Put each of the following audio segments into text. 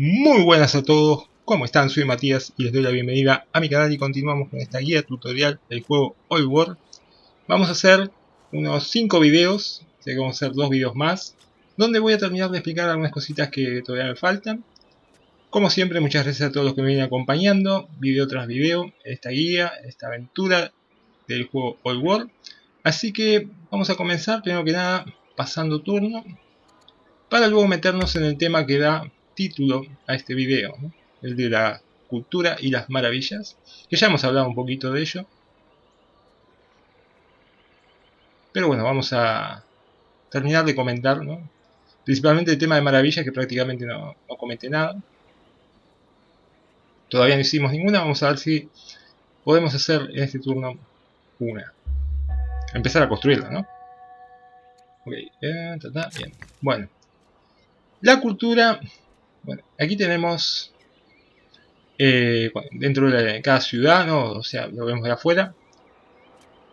Muy buenas a todos, ¿cómo están? Soy Matías y les doy la bienvenida a mi canal y continuamos con esta guía tutorial del juego Old World. Vamos a hacer unos 5 videos, así que vamos a hacer 2 videos más, donde voy a terminar de explicar algunas cositas que todavía me faltan. Como siempre, muchas gracias a todos los que me vienen acompañando, video tras video, en esta guía, en esta aventura del juego Old World. Así que vamos a comenzar, primero que nada, pasando turno, para luego meternos en el tema que da título a este video, ¿no? El de la cultura y las maravillas, que ya hemos hablado un poquito de ello. Pero bueno, vamos a terminar de comentar, ¿no? Principalmente el tema de maravillas, que prácticamente no comenté nada. Todavía no hicimos ninguna, vamos a ver si podemos hacer en este turno una. Empezar a construirla, ¿no? Ok, bien. Bueno, la cultura, bueno, aquí tenemos dentro de cada ciudad, ¿no? O sea, lo vemos de afuera.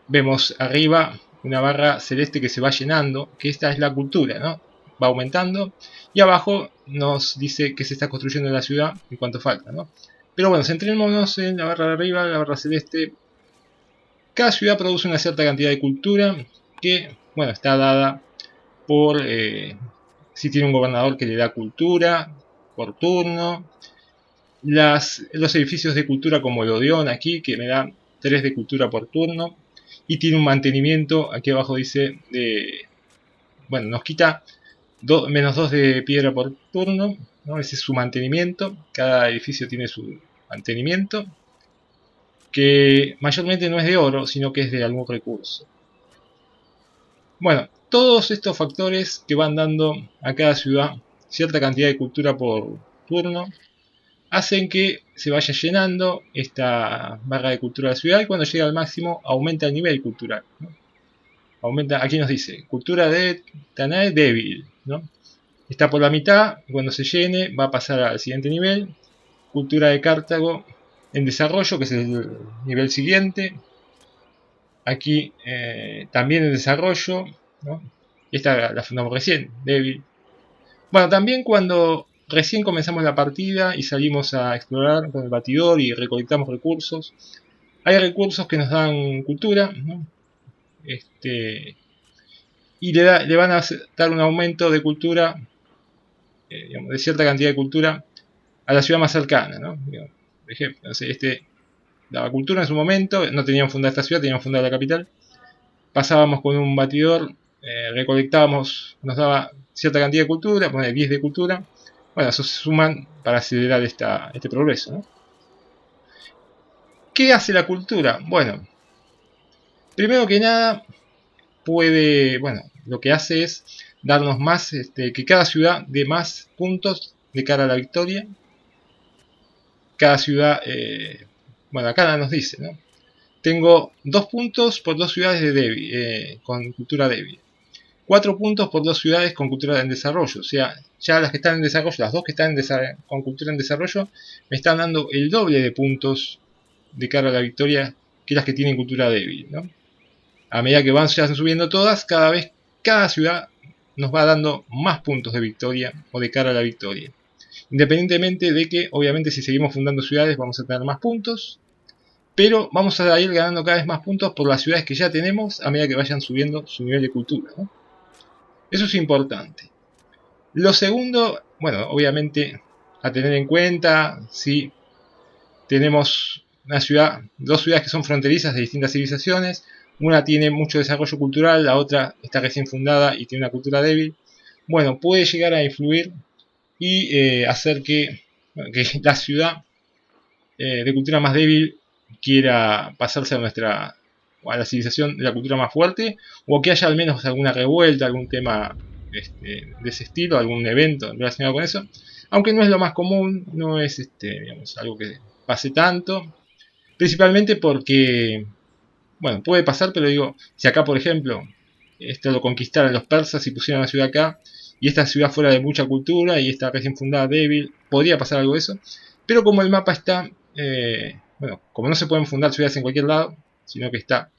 Vemos arriba una barra celeste que se va llenando, que esta es la cultura, ¿no? Va aumentando, y abajo nos dice que se está construyendo la ciudad y cuánto falta, ¿no? Pero bueno, centrémonos en la barra de arriba, la barra celeste. Cada ciudad produce una cierta cantidad de cultura que, bueno, está dada por si tiene un gobernador que le da cultura por turno. Los edificios de cultura como el Odeón aquí, que me da 3 de cultura por turno. Y tiene un mantenimiento, aquí abajo dice, bueno, nos quita menos 2 de piedra por turno, ¿no? Ese es su mantenimiento. Cada edificio tiene su mantenimiento, que mayormente no es de oro, sino que es de algún recurso. Bueno, todos estos factores que van dando a cada ciudad cierta cantidad de cultura por turno, hacen que se vaya llenando esta barra de cultura de la ciudad, y cuando llega al máximo aumenta el nivel cultural, ¿no? Aumenta, aquí nos dice, cultura de Tanae débil, ¿no? Está por la mitad, cuando se llene va a pasar al siguiente nivel. Cultura de Cartago en desarrollo, que es el nivel siguiente. Aquí también en desarrollo, ¿no? Esta la fundamos recién, débil. Bueno, también cuando recién comenzamos la partida y salimos a explorar con el batidor y recolectamos recursos, hay recursos que nos dan cultura, ¿no? Y le van a dar un aumento de cultura, digamos, de cierta cantidad de cultura a la ciudad más cercana, ¿no? Digamos, por ejemplo, no sé, daba cultura en su momento, no teníamos fundada esta ciudad, teníamos fundada la capital. Pasábamos con un batidor, recolectábamos, nos daba cierta cantidad de cultura, pone 10 de cultura. Bueno, eso se suman para acelerar este progreso, ¿no? ¿Qué hace la cultura? Bueno, primero que nada, bueno, lo que hace es darnos más, que cada ciudad dé más puntos de cara a la victoria. Cada ciudad, bueno, acá nos dice, ¿no? Tengo 2 puntos por 2 ciudades de débil, con cultura débil. 4 puntos por 2 ciudades con cultura en desarrollo. O sea, ya las que están en desarrollo, las 2 que están con cultura en desarrollo, me están dando el doble de puntos de cara a la victoria que las que tienen cultura débil, ¿no? A medida que van subiendo todas, cada ciudad nos va dando más puntos de victoria o de cara a la victoria. Independientemente de que, obviamente, si seguimos fundando ciudades vamos a tener más puntos, pero vamos a ir ganando cada vez más puntos por las ciudades que ya tenemos a medida que vayan subiendo su nivel de cultura, ¿no? Eso es importante. Lo segundo, bueno, obviamente a tener en cuenta, si tenemos dos ciudades que son fronterizas de distintas civilizaciones, una tiene mucho desarrollo cultural, la otra está recién fundada y tiene una cultura débil, bueno, puede llegar a influir y hacer que la ciudad de cultura más débil quiera pasarse a la civilización de la cultura más fuerte, o que haya al menos alguna revuelta, algún tema de ese estilo, algún evento relacionado con eso, aunque no es lo más común, no es digamos, algo que pase tanto, principalmente porque, bueno, puede pasar, pero digo, si acá por ejemplo esto lo conquistaran los persas y pusieran la ciudad acá, y esta ciudad fuera de mucha cultura y esta recién fundada débil, podría pasar algo de eso, pero como el mapa está, bueno, como no se pueden fundar ciudades en cualquier lado, sino que está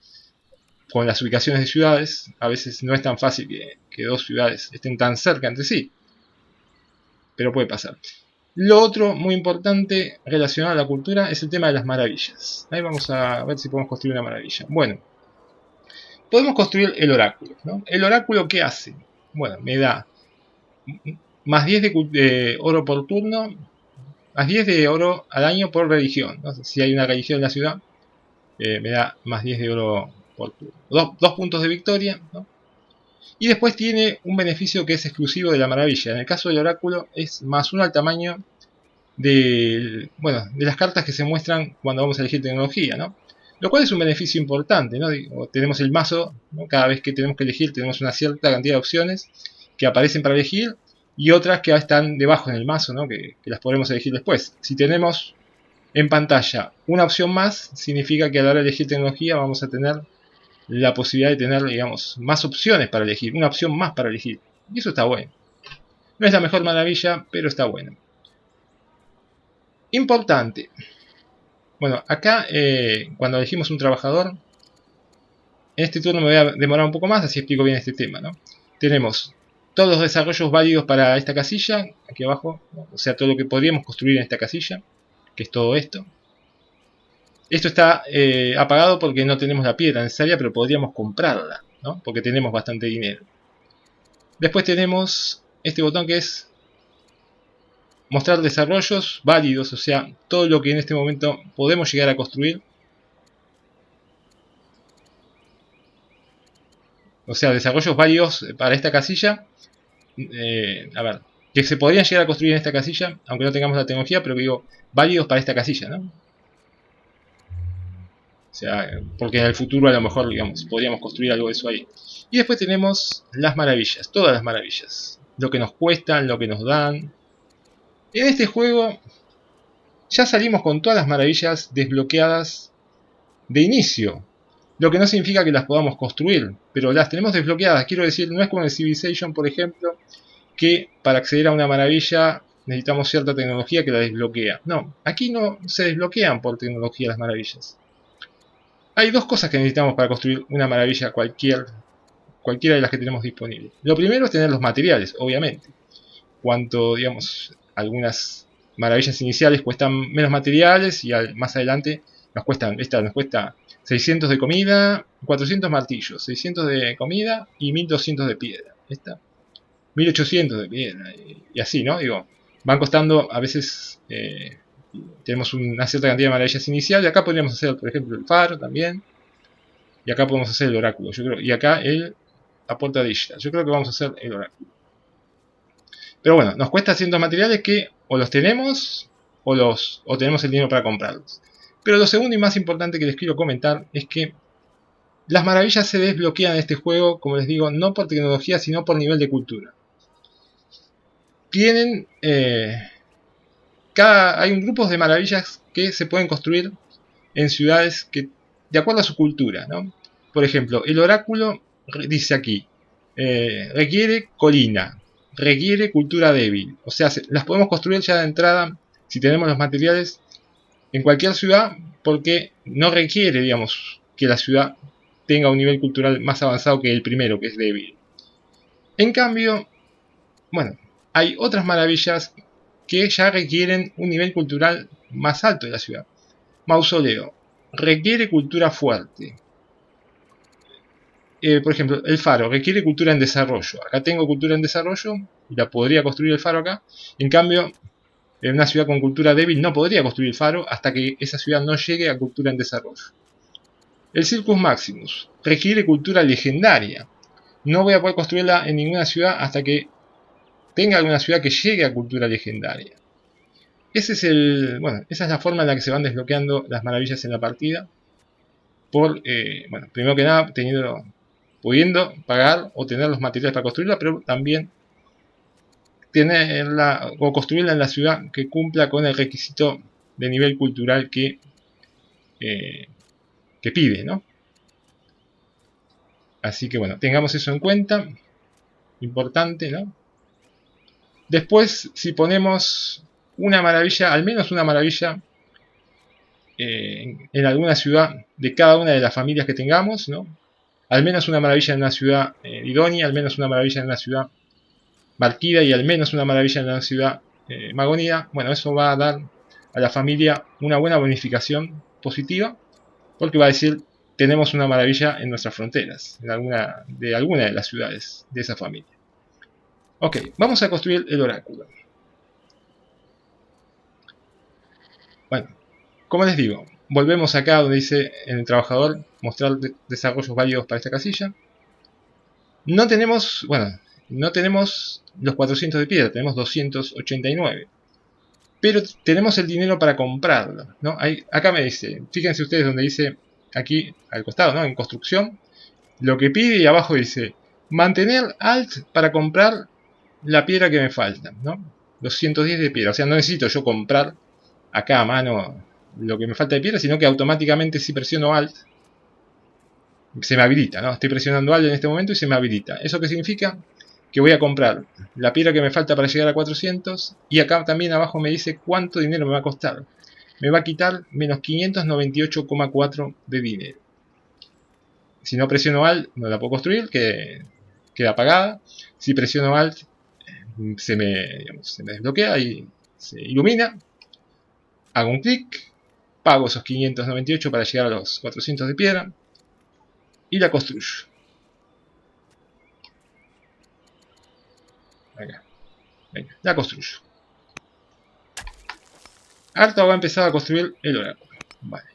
con las ubicaciones de ciudades, a veces no es tan fácil que dos ciudades estén tan cerca entre sí, pero puede pasar. Lo otro muy importante relacionado a la cultura es el tema de las maravillas. Ahí vamos a ver si podemos construir una maravilla. Bueno, podemos construir el oráculo, ¿no? ¿El oráculo qué hace? Bueno, me da más 10 de oro por turno, más 10 de oro al año por religión, ¿no? Si hay una religión en la ciudad, me da más 10 de oro por turno. Dos puntos de victoria, ¿no? Y después tiene un beneficio que es exclusivo de la maravilla. En el caso del oráculo es más 1 al tamaño de las cartas que se muestran cuando vamos a elegir tecnología, ¿no? Lo cual es un beneficio importante, ¿no? Tenemos el mazo, ¿no? Cada vez que tenemos que elegir tenemos una cierta cantidad de opciones que aparecen para elegir y otras que están debajo en el mazo, ¿no? Que las podremos elegir después. Si tenemos en pantalla una opción más, significa que a la hora de elegir tecnología vamos a tener la posibilidad de tener, digamos, más opciones para elegir, una opción más para elegir. Y eso está bueno. No es la mejor maravilla, pero está bueno. Importante. Bueno, acá cuando elegimos un trabajador, en este turno me voy a demorar un poco más, así explico bien este tema, ¿no? Tenemos todos los desarrollos válidos para esta casilla, aquí abajo, ¿no? O sea, todo lo que podríamos construir en esta casilla, que es todo esto. Esto está apagado porque no tenemos la piedra necesaria, pero podríamos comprarla, ¿no? Porque tenemos bastante dinero. Después tenemos este botón que es mostrar desarrollos válidos, o sea, todo lo que en este momento podemos llegar a construir. O sea, desarrollos válidos para esta casilla. A ver, que se podrían llegar a construir en esta casilla, aunque no tengamos la tecnología, pero digo, válidos para esta casilla, ¿no? O sea, porque en el futuro a lo mejor, digamos, podríamos construir algo de eso ahí. Y después tenemos las maravillas, todas las maravillas. Lo que nos cuestan, lo que nos dan. En este juego ya salimos con todas las maravillas desbloqueadas de inicio. Lo que no significa que las podamos construir, pero las tenemos desbloqueadas. Quiero decir, no es como en Civilization, por ejemplo, que para acceder a una maravilla necesitamos cierta tecnología que la desbloquea. No, aquí no se desbloquean por tecnología las maravillas. Hay dos cosas que necesitamos para construir una maravilla cualquiera de las que tenemos disponibles. Lo primero es tener los materiales, obviamente. Cuanto, digamos, algunas maravillas iniciales cuestan menos materiales y más adelante nos cuesta 600 de comida, 400 martillos, 600 de comida y 1200 de piedra. Esta 1800 de piedra y así, ¿no? Digo, van costando a veces tenemos una cierta cantidad de maravillas iniciales. Acá podríamos hacer, por ejemplo, el faro también. Y acá podemos hacer el oráculo, yo creo. Y acá la puerta de Ishtar. Yo creo que vamos a hacer el oráculo. Pero bueno, nos cuesta ciertos materiales que o los tenemos o tenemos el dinero para comprarlos. Pero lo segundo y más importante que les quiero comentar es que las maravillas se desbloquean en este juego, como les digo, no por tecnología, sino por nivel de cultura. Tienen hay un grupo de maravillas que se pueden construir en ciudades que de acuerdo a su cultura, ¿no? Por ejemplo, el oráculo dice aquí, requiere colina, requiere cultura débil. O sea, las podemos construir ya de entrada, si tenemos los materiales, en cualquier ciudad, porque no requiere, digamos, que la ciudad tenga un nivel cultural más avanzado que el primero, que es débil. En cambio, bueno, hay otras maravillas que ya requieren un nivel cultural más alto de la ciudad. Mausoleo requiere cultura fuerte. Por ejemplo, el faro requiere cultura en desarrollo. Acá tengo cultura en desarrollo y la podría construir el faro acá. En cambio, en una ciudad con cultura débil no podría construir el faro hasta que esa ciudad no llegue a cultura en desarrollo. El Circus Maximus requiere cultura legendaria. No voy a poder construirla en ninguna ciudad hasta que tenga alguna ciudad que llegue a cultura legendaria. Esa es la forma en la que se van desbloqueando las maravillas en la partida. Primero que nada, pudiendo pagar o tener los materiales para construirla, pero también tenerla o construirla en la ciudad que cumpla con el requisito de nivel cultural que pide, ¿no? Así que bueno, tengamos eso en cuenta. Importante, ¿no? Después, si ponemos una maravilla, al menos una maravilla en alguna ciudad de cada una de las familias que tengamos, ¿no? Al menos una maravilla en una ciudad idónea, al menos una maravilla en una ciudad Valkyria y al menos una maravilla en una ciudad Magonida, bueno, eso va a dar a la familia una buena bonificación positiva, porque va a decir, tenemos una maravilla en nuestras fronteras, en alguna de las ciudades de esa familia. Ok, vamos a construir el oráculo. Bueno, como les digo, volvemos acá donde dice en el trabajador mostrar desarrollos válidos para esta casilla. No tenemos, bueno, no tenemos los 400 de piedra, tenemos 289. Pero tenemos el dinero para comprarlo, ¿no? Acá me dice, fíjense ustedes donde dice, aquí al costado, ¿no? En construcción, lo que pide y abajo dice, mantener alt para comprar la piedra que me falta, ¿no? Los 110 de piedra, o sea, no necesito yo comprar acá a mano lo que me falta de piedra, sino que automáticamente si presiono alt, se me habilita, ¿no? Estoy presionando alt en este momento y se me habilita. ¿Eso qué significa? Que voy a comprar la piedra que me falta para llegar a 400 y acá también abajo me dice cuánto dinero me va a costar. Me va a quitar menos 598,4 de dinero. Si no presiono alt no la puedo construir, que queda apagada. Si presiono alt se me desbloquea y se ilumina. Hago un clic, pago esos 598 para llegar a los 400 de piedra y la construyo. Acá. Venga, la construyo. Harto va a empezar a construir el oráculo. Vale.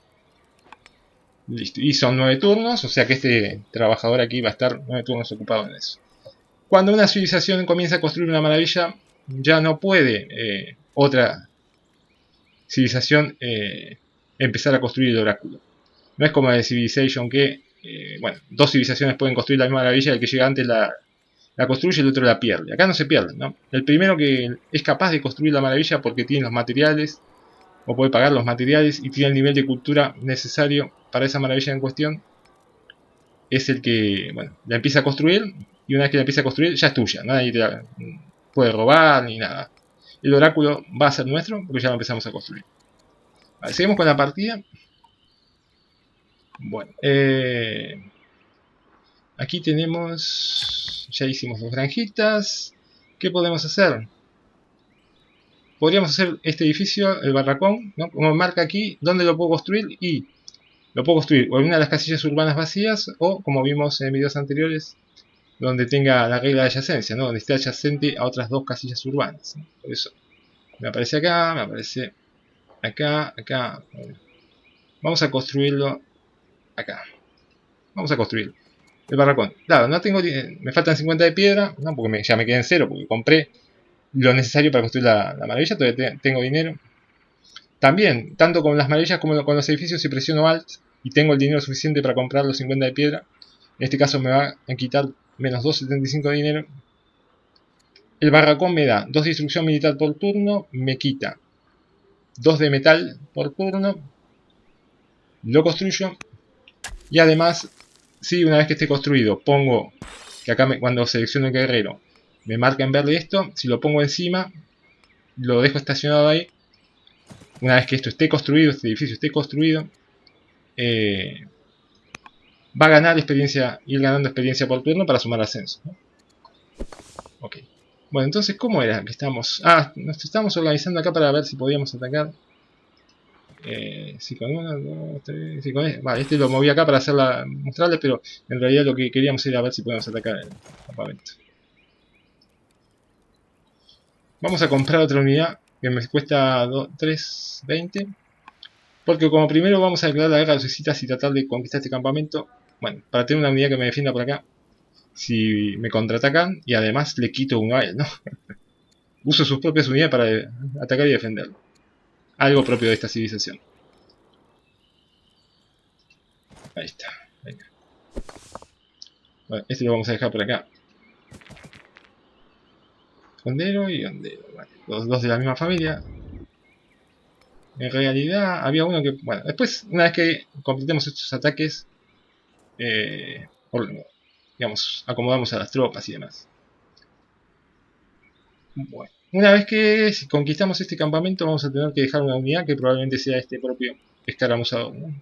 Listo. Y son 9 turnos, o sea que este trabajador aquí va a estar 9 turnos ocupado en eso. Cuando una civilización comienza a construir una maravilla, ya no puede otra civilización empezar a construir el oráculo. No es como la de Civilization que, bueno, dos civilizaciones pueden construir la misma maravilla y el que llega antes la construye y el otro la pierde. Acá no se pierde, ¿no? El primero que es capaz de construir la maravilla porque tiene los materiales o puede pagar los materiales y tiene el nivel de cultura necesario para esa maravilla en cuestión, es el que, bueno, la empieza a construir y una vez que la empieza a construir ya es tuya, nadie te la puede robar ni nada. El oráculo va a ser nuestro porque ya lo empezamos a construir. Vale, seguimos con la partida. Bueno, aquí tenemos, ya hicimos dos granjitas. ¿Qué podemos hacer? Podríamos hacer este edificio, el barracón, ¿no? Como marca aquí, ¿dónde lo puedo construir? Y lo puedo construir o en una de las casillas urbanas vacías o, como vimos en videos anteriores, donde tenga la regla de adyacencia, ¿no? Donde esté adyacente a otras dos casillas urbanas, ¿no? Por eso me aparece acá, me aparece acá, acá. Vamos a construirlo acá. Vamos a construir el barracón. Claro, no tengo, me faltan 50 de piedra, ¿no? Porque ya me quedé en cero, porque compré lo necesario para construir la maravilla, todavía tengo dinero. También, tanto con las maravillas como con los edificios, si presiono Alt y tengo el dinero suficiente para comprar los 50 de piedra, en este caso me va a quitar menos 2,75 de dinero. El barracón me da 2 de instrucción militar por turno, me quita 2 de metal por turno, lo construyo y además, si una vez que esté construido pongo, que acá cuando selecciono el guerrero me marca en verde esto, si lo pongo encima, lo dejo estacionado ahí. Una vez que esto esté construido, este edificio esté construido, va a ganar experiencia, ir ganando experiencia por turno para sumar ascenso, ¿no? Ok. Bueno, entonces, ¿cómo era que estamos? Ah, nos estamos organizando acá para ver si podíamos atacar. Si con uno, dos, tres, si con este. Vale, este lo moví acá para mostrarles, pero en realidad lo que queríamos era ver si podíamos atacar el campamento. Vamos a comprar otra unidad que me cuesta 3,20. Porque como primero vamos a declarar la guerra a los escitas y tratar de conquistar este campamento. Bueno, para tener una unidad que me defienda por acá. Si me contraatacan y además le quito uno a él, ¿no? Uso sus propias unidades para atacar y defenderlo. Algo propio de esta civilización. Ahí está. Venga. Bueno, este lo vamos a dejar por acá. Hondero y hondero. Vale. Los dos de la misma familia. En realidad había uno que... Bueno, después, una vez que completemos estos ataques, digamos, acomodamos a las tropas y demás. Bueno, una vez que conquistamos este campamento, vamos a tener que dejar una unidad que probablemente sea este propio escaramuzador, ¿no?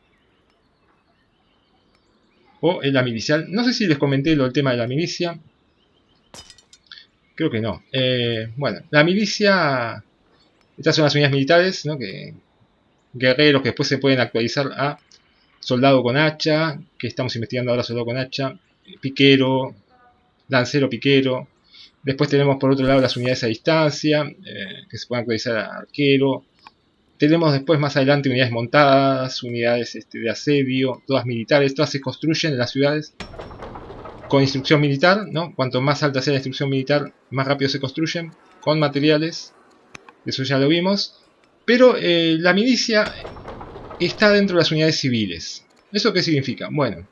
O la milicial. No sé si les comenté el tema de la milicia. Creo que no. Bueno, la milicia Estas son las unidades militares, ¿no? Guerreros que después se pueden actualizar a soldado con hacha, que estamos investigando ahora soldado con hacha, piquero, lancero piquero. Después tenemos por otro lado las unidades a distancia, que se pueden actualizar a arquero. Tenemos después más adelante unidades montadas, unidades de asedio, todas militares, todas se construyen en las ciudades con instrucción militar, ¿no? Cuanto más alta sea la instrucción militar, más rápido se construyen, con materiales, eso ya lo vimos. Pero la milicia está dentro de las unidades civiles. ¿Eso qué significa? Bueno,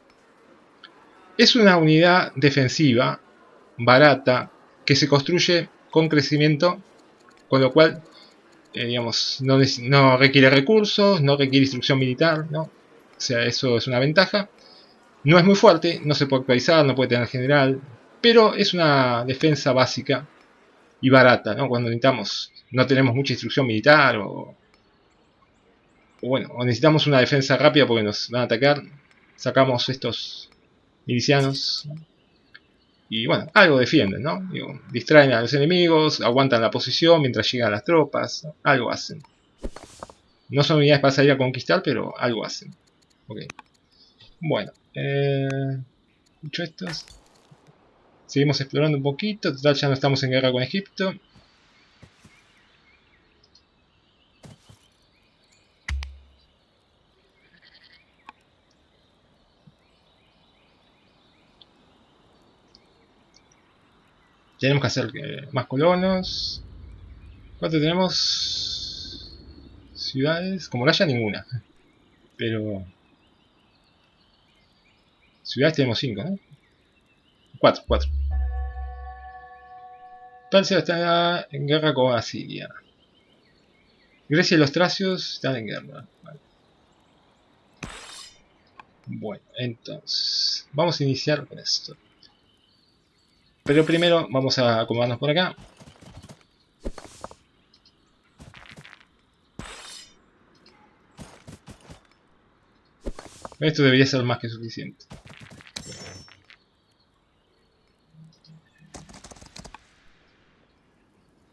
es una unidad defensiva, barata, que se construye con crecimiento, con lo cual digamos, no requiere recursos, no requiere instrucción militar, ¿no? O sea, eso es una ventaja. No es muy fuerte, no se puede actualizar, no puede tener general, pero es una defensa básica y barata, ¿no? Cuando necesitamos, no tenemos mucha instrucción militar o necesitamos una defensa rápida porque nos van a atacar, sacamos estos milicianos y bueno, algo defienden, ¿no? Digo, distraen a los enemigos, aguantan la posición mientras llegan las tropas, ¿no? Algo hacen. No son unidades para salir a conquistar, pero algo hacen. Ok. Bueno. Dicho esto, seguimos explorando un poquito. Total, ya no estamos en guerra con Egipto. Tenemos que hacer más colonos. ¿Cuánto tenemos? Ciudades. Como no haya ninguna. Pero... ciudades tenemos 5, ¿no? 4. Persia está en guerra con Asiria. Grecia y los tracios están en guerra. Vale. Bueno, entonces... vamos a iniciar con esto. Pero primero vamos a acomodarnos por acá. Esto debería ser más que suficiente.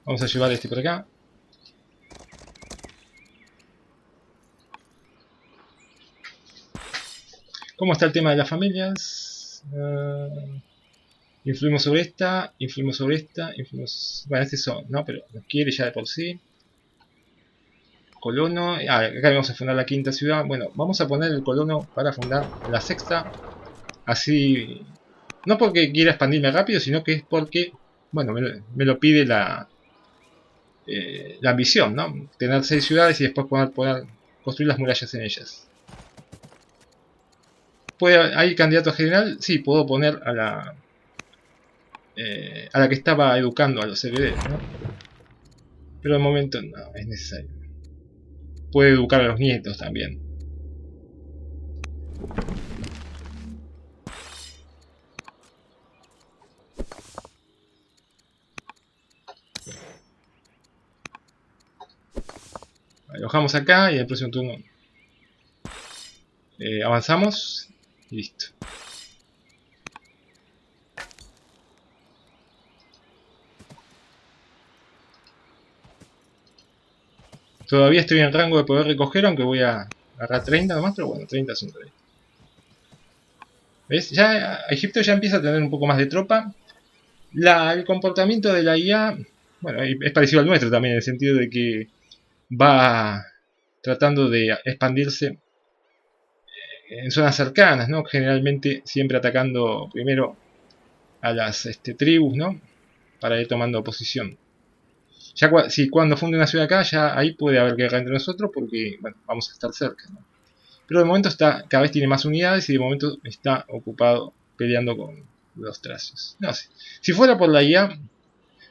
Vamos a llevar este por acá. ¿Cómo está el tema de las familias? Influimos sobre esta, influimos sobre esta, influimos... bueno, este son, ¿no? Pero nos quiere ya de por sí. Colono... acá vamos a fundar la quinta ciudad. Bueno, vamos a poner el colono para fundar la sexta. Así... no porque quiera expandirme rápido, sino que es porque... bueno, me lo pide la ambición, ¿no? Tener 6 ciudades y después poder construir las murallas en ellas. ¿Hay candidato a general? Sí, puedo poner a la que estaba educando a los herederos, ¿no? Pero de momento no es necesario. Puede educar a los nietos también. Alojamos acá y en el próximo turno avanzamos y listo. Todavía estoy en rango de poder recoger, aunque voy a agarrar 30 nomás, pero bueno, 30 son 30. ¿Ves? Ya Egipto ya empieza a tener un poco más de tropa. El comportamiento de la IA, bueno, es parecido al nuestro también, en el sentido de que va tratando de expandirse en zonas cercanas, ¿no? Generalmente siempre atacando primero a las tribus, ¿no? Para ir tomando posición. Ya si cuando funde una ciudad acá, ya ahí puede haber guerra entre nosotros porque, bueno, vamos a estar cerca, ¿no? Pero de momento cada vez tiene más unidades y de momento está ocupado peleando con los tracios. No sé. Si fuera por la IA,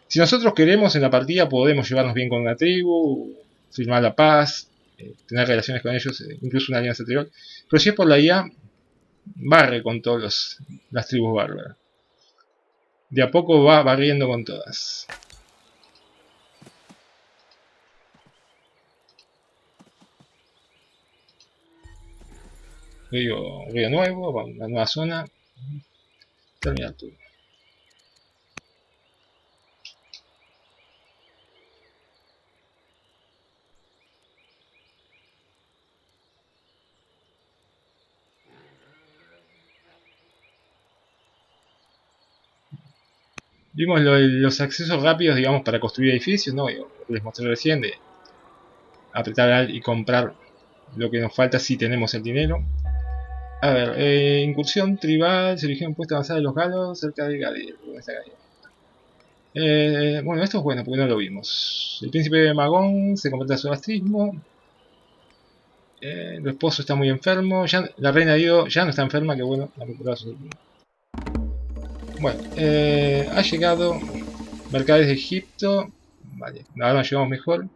si nosotros queremos en la partida podemos llevarnos bien con una tribu, firmar la paz, tener relaciones con ellos, incluso una alianza anterior. Pero si es por la IA, barre con todas las tribus bárbaras. De a poco va barriendo con todas. Río Nuevo, una nueva zona. Termina el turno. Vimos los accesos rápidos, digamos, para construir edificios, ¿no? Les mostré recién de apretar Alt y comprar lo que nos falta si tenemos el dinero. A ver, incursión tribal, se eligió un puesto avanzado de los galos cerca de Gadir. ¿Dónde está Gadir? Bueno, esto es bueno porque no lo vimos. El príncipe de Magón se completa su astrismo. El esposo está muy enfermo. Ya, la reina Dido ya no está enferma, que bueno, ha recuperado su... Bueno, ha llegado mercaderes de Egipto. Vale, ahora nos llevamos mejor.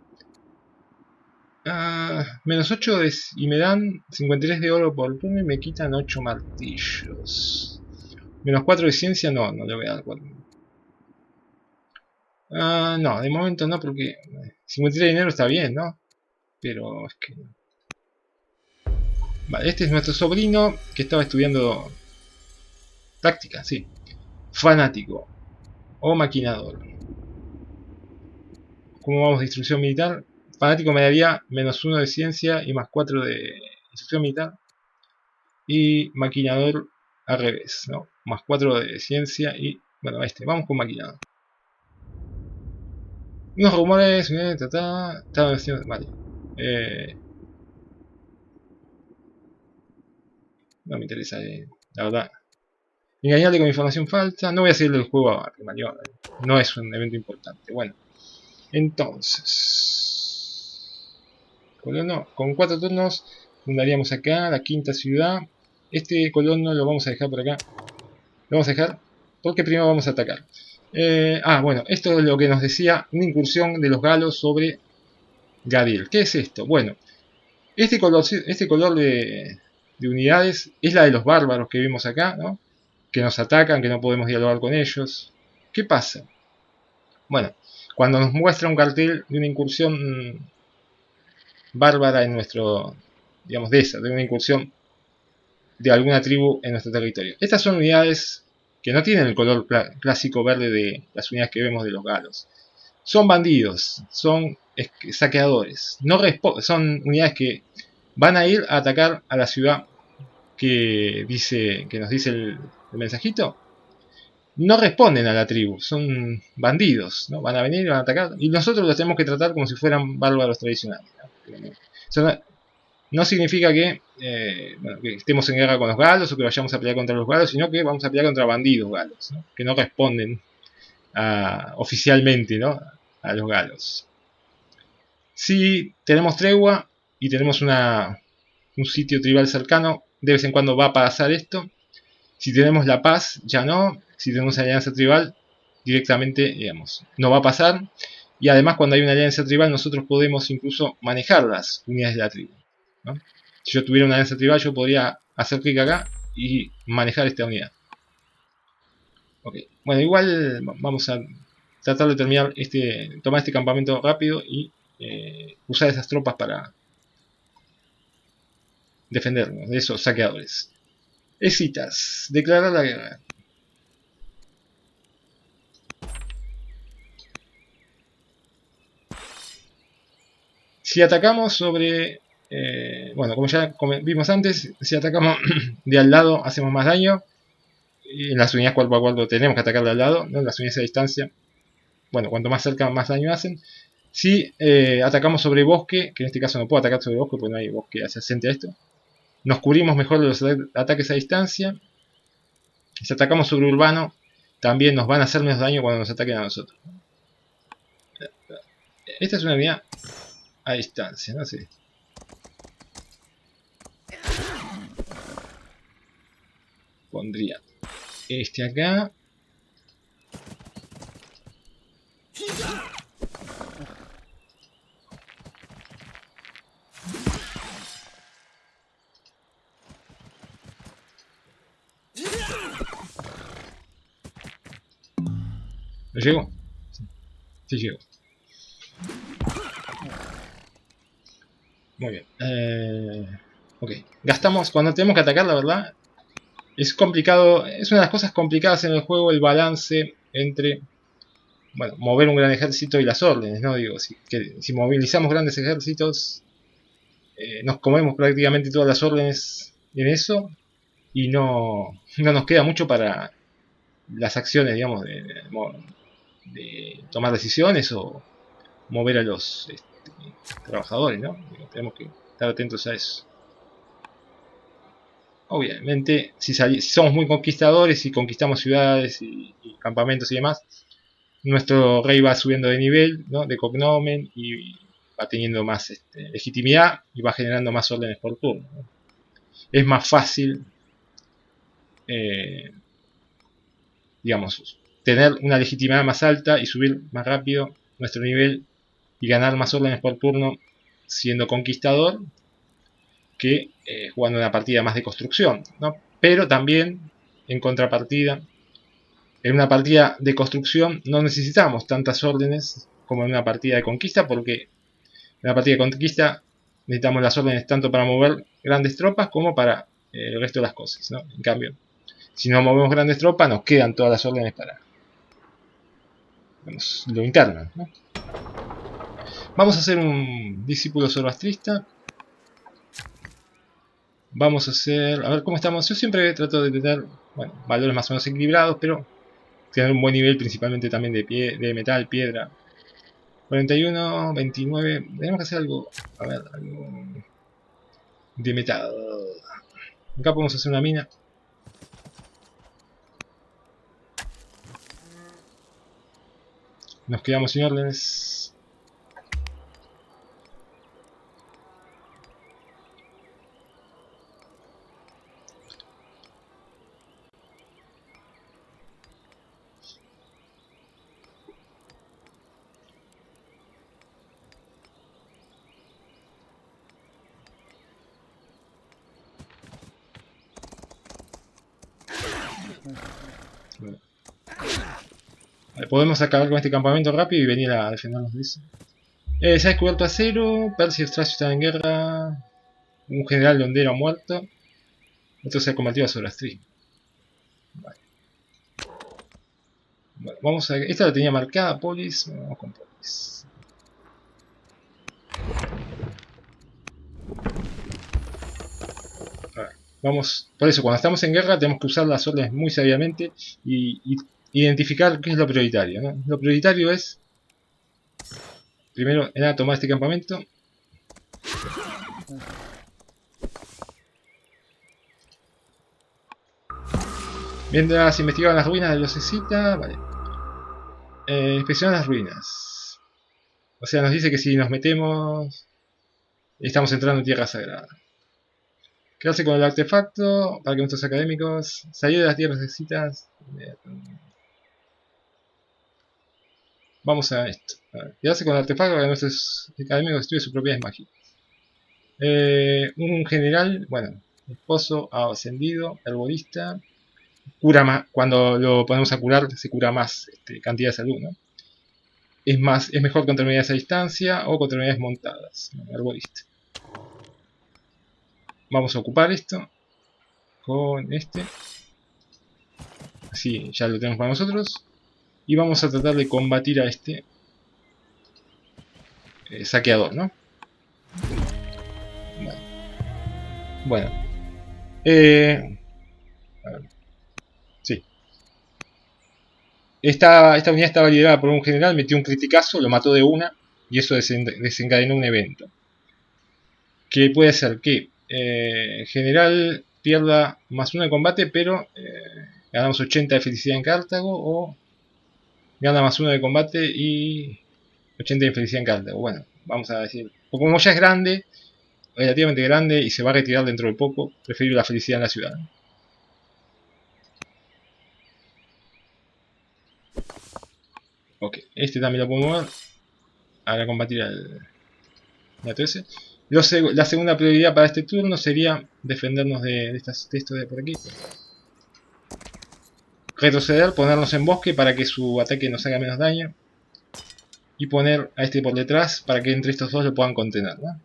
Menos 8 y me dan 53 de oro por turno y me quitan 8 martillos. Menos 4 de ciencia, no le voy a dar 4. No, de momento no, porque 53 de dinero está bien, ¿no? Pero es que... Vale, este es nuestro sobrino que estaba estudiando táctica, sí. Fanático o maquinador. ¿Cómo vamos de instrucción militar? Fanático me daría menos 1 de ciencia y más 4 de instrucción militar. Y maquinador al revés, ¿no? Más 4 de ciencia y... Bueno, vamos con maquinador. Unos rumores... vale. No me interesa, la verdad. Engañarle con información falsa. No voy a seguirle el juego a Maniobra. No es un evento importante. Bueno. Entonces... Colono, con 4 turnos fundaríamos acá la quinta ciudad. Este colono lo vamos a dejar por acá. Lo vamos a dejar porque primero vamos a atacar. Bueno, esto es lo que nos decía una incursión de los galos sobre Gadir. ¿Qué es esto? Bueno, este color de unidades es la de los bárbaros que vimos acá, ¿no? Que nos atacan, que no podemos dialogar con ellos. ¿Qué pasa? Bueno, cuando nos muestra un cartel de una incursión bárbara en nuestro, digamos, de una incursión de alguna tribu en nuestro territorio. Estas son unidades que no tienen el color clásico verde de las unidades que vemos de los galos. Son bandidos, son saqueadores, no son unidades que van a ir a atacar a la ciudad que nos dice el mensajito. No responden a la tribu, son bandidos, ¿no? Van a venir, van a atacar, y nosotros los tenemos que tratar como si fueran bárbaros tradicionales, ¿no? No significa que estemos en guerra con los galos o que vayamos a pelear contra los galos, sino que vamos a pelear contra bandidos galos, ¿no? Que no responden oficialmente, ¿no? A los galos. Si tenemos tregua y tenemos un sitio tribal cercano, de vez en cuando va a pasar esto. Si tenemos la paz, ya no. Si tenemos alianza tribal, directamente, digamos, no va a pasar. Y además, cuando hay una alianza tribal, nosotros podemos incluso manejar las unidades de la tribu, ¿no? Si yo tuviera una alianza tribal, yo podría hacer clic acá y manejar esta unidad. Ok, bueno, igual vamos a tratar de terminar tomar este campamento rápido y usar esas tropas para defendernos de esos saqueadores. Escitas, declarar la guerra. Si atacamos sobre... bueno, como ya vimos antes, si atacamos de al lado hacemos más daño. Y en las unidades cuerpo a cuerpo tenemos que atacar de al lado, ¿no? Las unidades a distancia, bueno, cuanto más cerca más daño hacen. Si atacamos sobre bosque, que en este caso no puedo atacar sobre bosque porque no hay bosque adyacente a esto, nos cubrimos mejor de los ataques a distancia. Si atacamos sobre urbano, también nos van a hacer menos daño cuando nos ataquen a nosotros. Esta es una unidad a distancia, no sé. Pondría este acá. ¿Lo llego? Sí, llego. Muy bien. Ok. Gastamos cuando tenemos que atacar, la verdad. Es complicado. Es una de las cosas complicadas en el juego el balance entre, bueno, mover un gran ejército y las órdenes, ¿no? Digo, si movilizamos grandes ejércitos, nos comemos prácticamente todas las órdenes en eso y no nos queda mucho para las acciones, digamos, de tomar decisiones o mover a los trabajadores, ¿no? Tenemos que estar atentos a eso. Obviamente, si somos muy conquistadores y conquistamos ciudades y campamentos y demás, nuestro rey va subiendo de nivel, ¿no? De cognomen, y va teniendo más legitimidad y va generando más órdenes por turno, ¿no? Es más fácil, eh, digamos, tener una legitimidad más alta y subir más rápido nuestro nivel y ganar más órdenes por turno siendo conquistador que jugando una partida más de construcción, ¿no? Pero también, en contrapartida, en una partida de construcción no necesitamos tantas órdenes como en una partida de conquista, porque en una partida de conquista necesitamos las órdenes tanto para mover grandes tropas como para el resto de las cosas, ¿no? En cambio, si no movemos grandes tropas, nos quedan todas las órdenes para, digamos, lo interno, ¿no? Vamos a hacer un discípulo zoroastrista. Vamos a hacer, a ver cómo estamos. Yo siempre trato de tener, bueno, valores más o menos equilibrados, pero tener un buen nivel principalmente también de metal, piedra. 41, 29, tenemos que hacer algo, a ver, algo de metal. Acá podemos hacer una mina. Nos quedamos sin órdenes. Bueno. Podemos acabar con este campamento rápido y venir a defendernos de eso. Se ha descubierto acero. Percy y Stracio están en guerra. Un general londero ha muerto. Otro se ha combatido a Zoroastrismo. Vale. Bueno, vamos a. Esta la tenía marcada, Polis. Bueno, vamos con Polis. A ver, vamos. Por eso, cuando estamos en guerra, tenemos que usar las órdenes muy sabiamente y identificar qué es lo prioritario, ¿no? Lo prioritario es. Primero era tomar este campamento. Mientras investigaban las ruinas de los Escita, vale. Inspeccionar las ruinas. O sea, nos dice que si nos metemos, estamos entrando en tierra sagrada. Quedarse con el artefacto para que nuestros académicos salir de las tierras Escitas. Vamos a esto. A ver, quedarse con el artefacto para que nuestros académicos estudien sus propiedades mágicas. Un general, bueno, esposo ha ascendido, herbolista. Cura más, cuando lo ponemos a curar, se cura más cantidad de salud, ¿no? Es mejor contra unidades a distancia o contra unidades montadas, ¿no? Arbolista. Vamos a ocupar esto con este. Así ya lo tenemos para nosotros. Y vamos a tratar de combatir a este saqueador, ¿no? Vale. Bueno. A ver. Sí. Esta unidad estaba liderada por un general, metió un criticazo, lo mató de una. Y eso desencadenó un evento. Que puede ser que general pierda más 1 de combate, pero ganamos 80 de felicidad en Cartago, o gana más 1 de combate y 80 de felicidad en Cartago. Bueno, vamos a decir, como ya es grande, relativamente grande, y se va a retirar dentro de poco, prefiero la felicidad en la ciudad. Ok, este también lo puedo mover. Ahora combatir al 13. La segunda prioridad para este turno sería defendernos de esto de por aquí. Retroceder, ponernos en bosque para que su ataque nos haga menos daño. Y poner a este por detrás para que entre estos dos lo puedan contener, ¿no?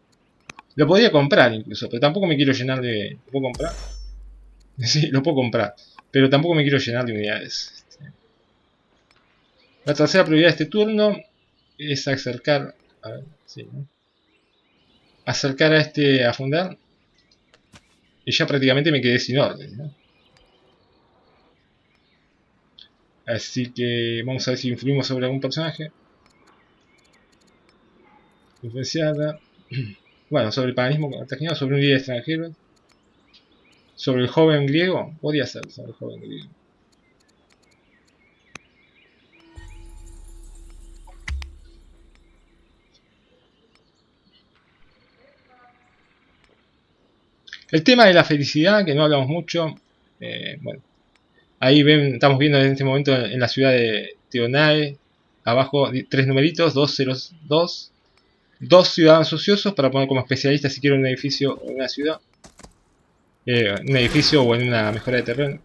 Lo podría comprar incluso, pero tampoco me quiero llenar de... ¿Lo puedo comprar? Sí, lo puedo comprar. Pero tampoco me quiero llenar de unidades. La tercera prioridad de este turno es acercar... A ver, sí, ¿no? Acercar a este a fundar. Y ya prácticamente me quedé sin orden, ¿no? Así que vamos a ver si influimos sobre algún personaje. Influenciada. Bueno, sobre el paganismo cartaginés, sobre un líder extranjero. Sobre el joven griego. Podría ser sobre el joven griego. El tema de la felicidad, que no hablamos mucho. Bueno, ahí estamos viendo en este momento en la ciudad de Tionae. Abajo 3 numeritos, 202. 2 ciudadanos ociosos para poner como especialistas si quieren un edificio o una ciudad. Un edificio o en una mejora de terreno.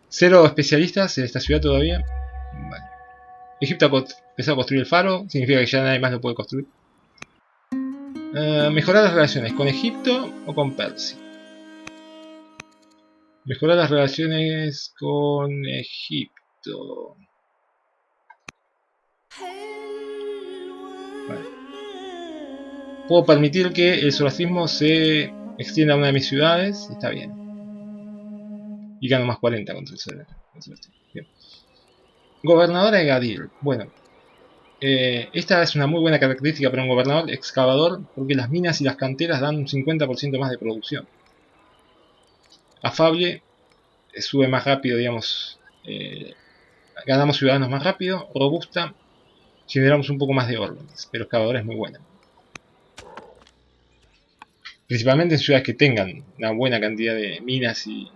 0 especialistas en esta ciudad todavía. Vale. Egipto empezó a construir el faro. Significa que ya nadie más lo puede construir. Mejorar las relaciones con Egipto o con Persia. Mejorar las relaciones con Egipto. Vale. Puedo permitir que el zoroastrismo se extienda a una de mis ciudades. Está bien. Y gano más 40 contra el zoroastrismo. Bien. Gobernadora de Gadir. Bueno. Esta es una muy buena característica para un gobernador excavador porque las minas y las canteras dan un 50% más de producción. Afable, sube más rápido, digamos, ganamos ciudadanos más rápido. Robusta, generamos un poco más de órdenes, pero excavadora es muy buena. Principalmente en ciudades que tengan una buena cantidad de minas y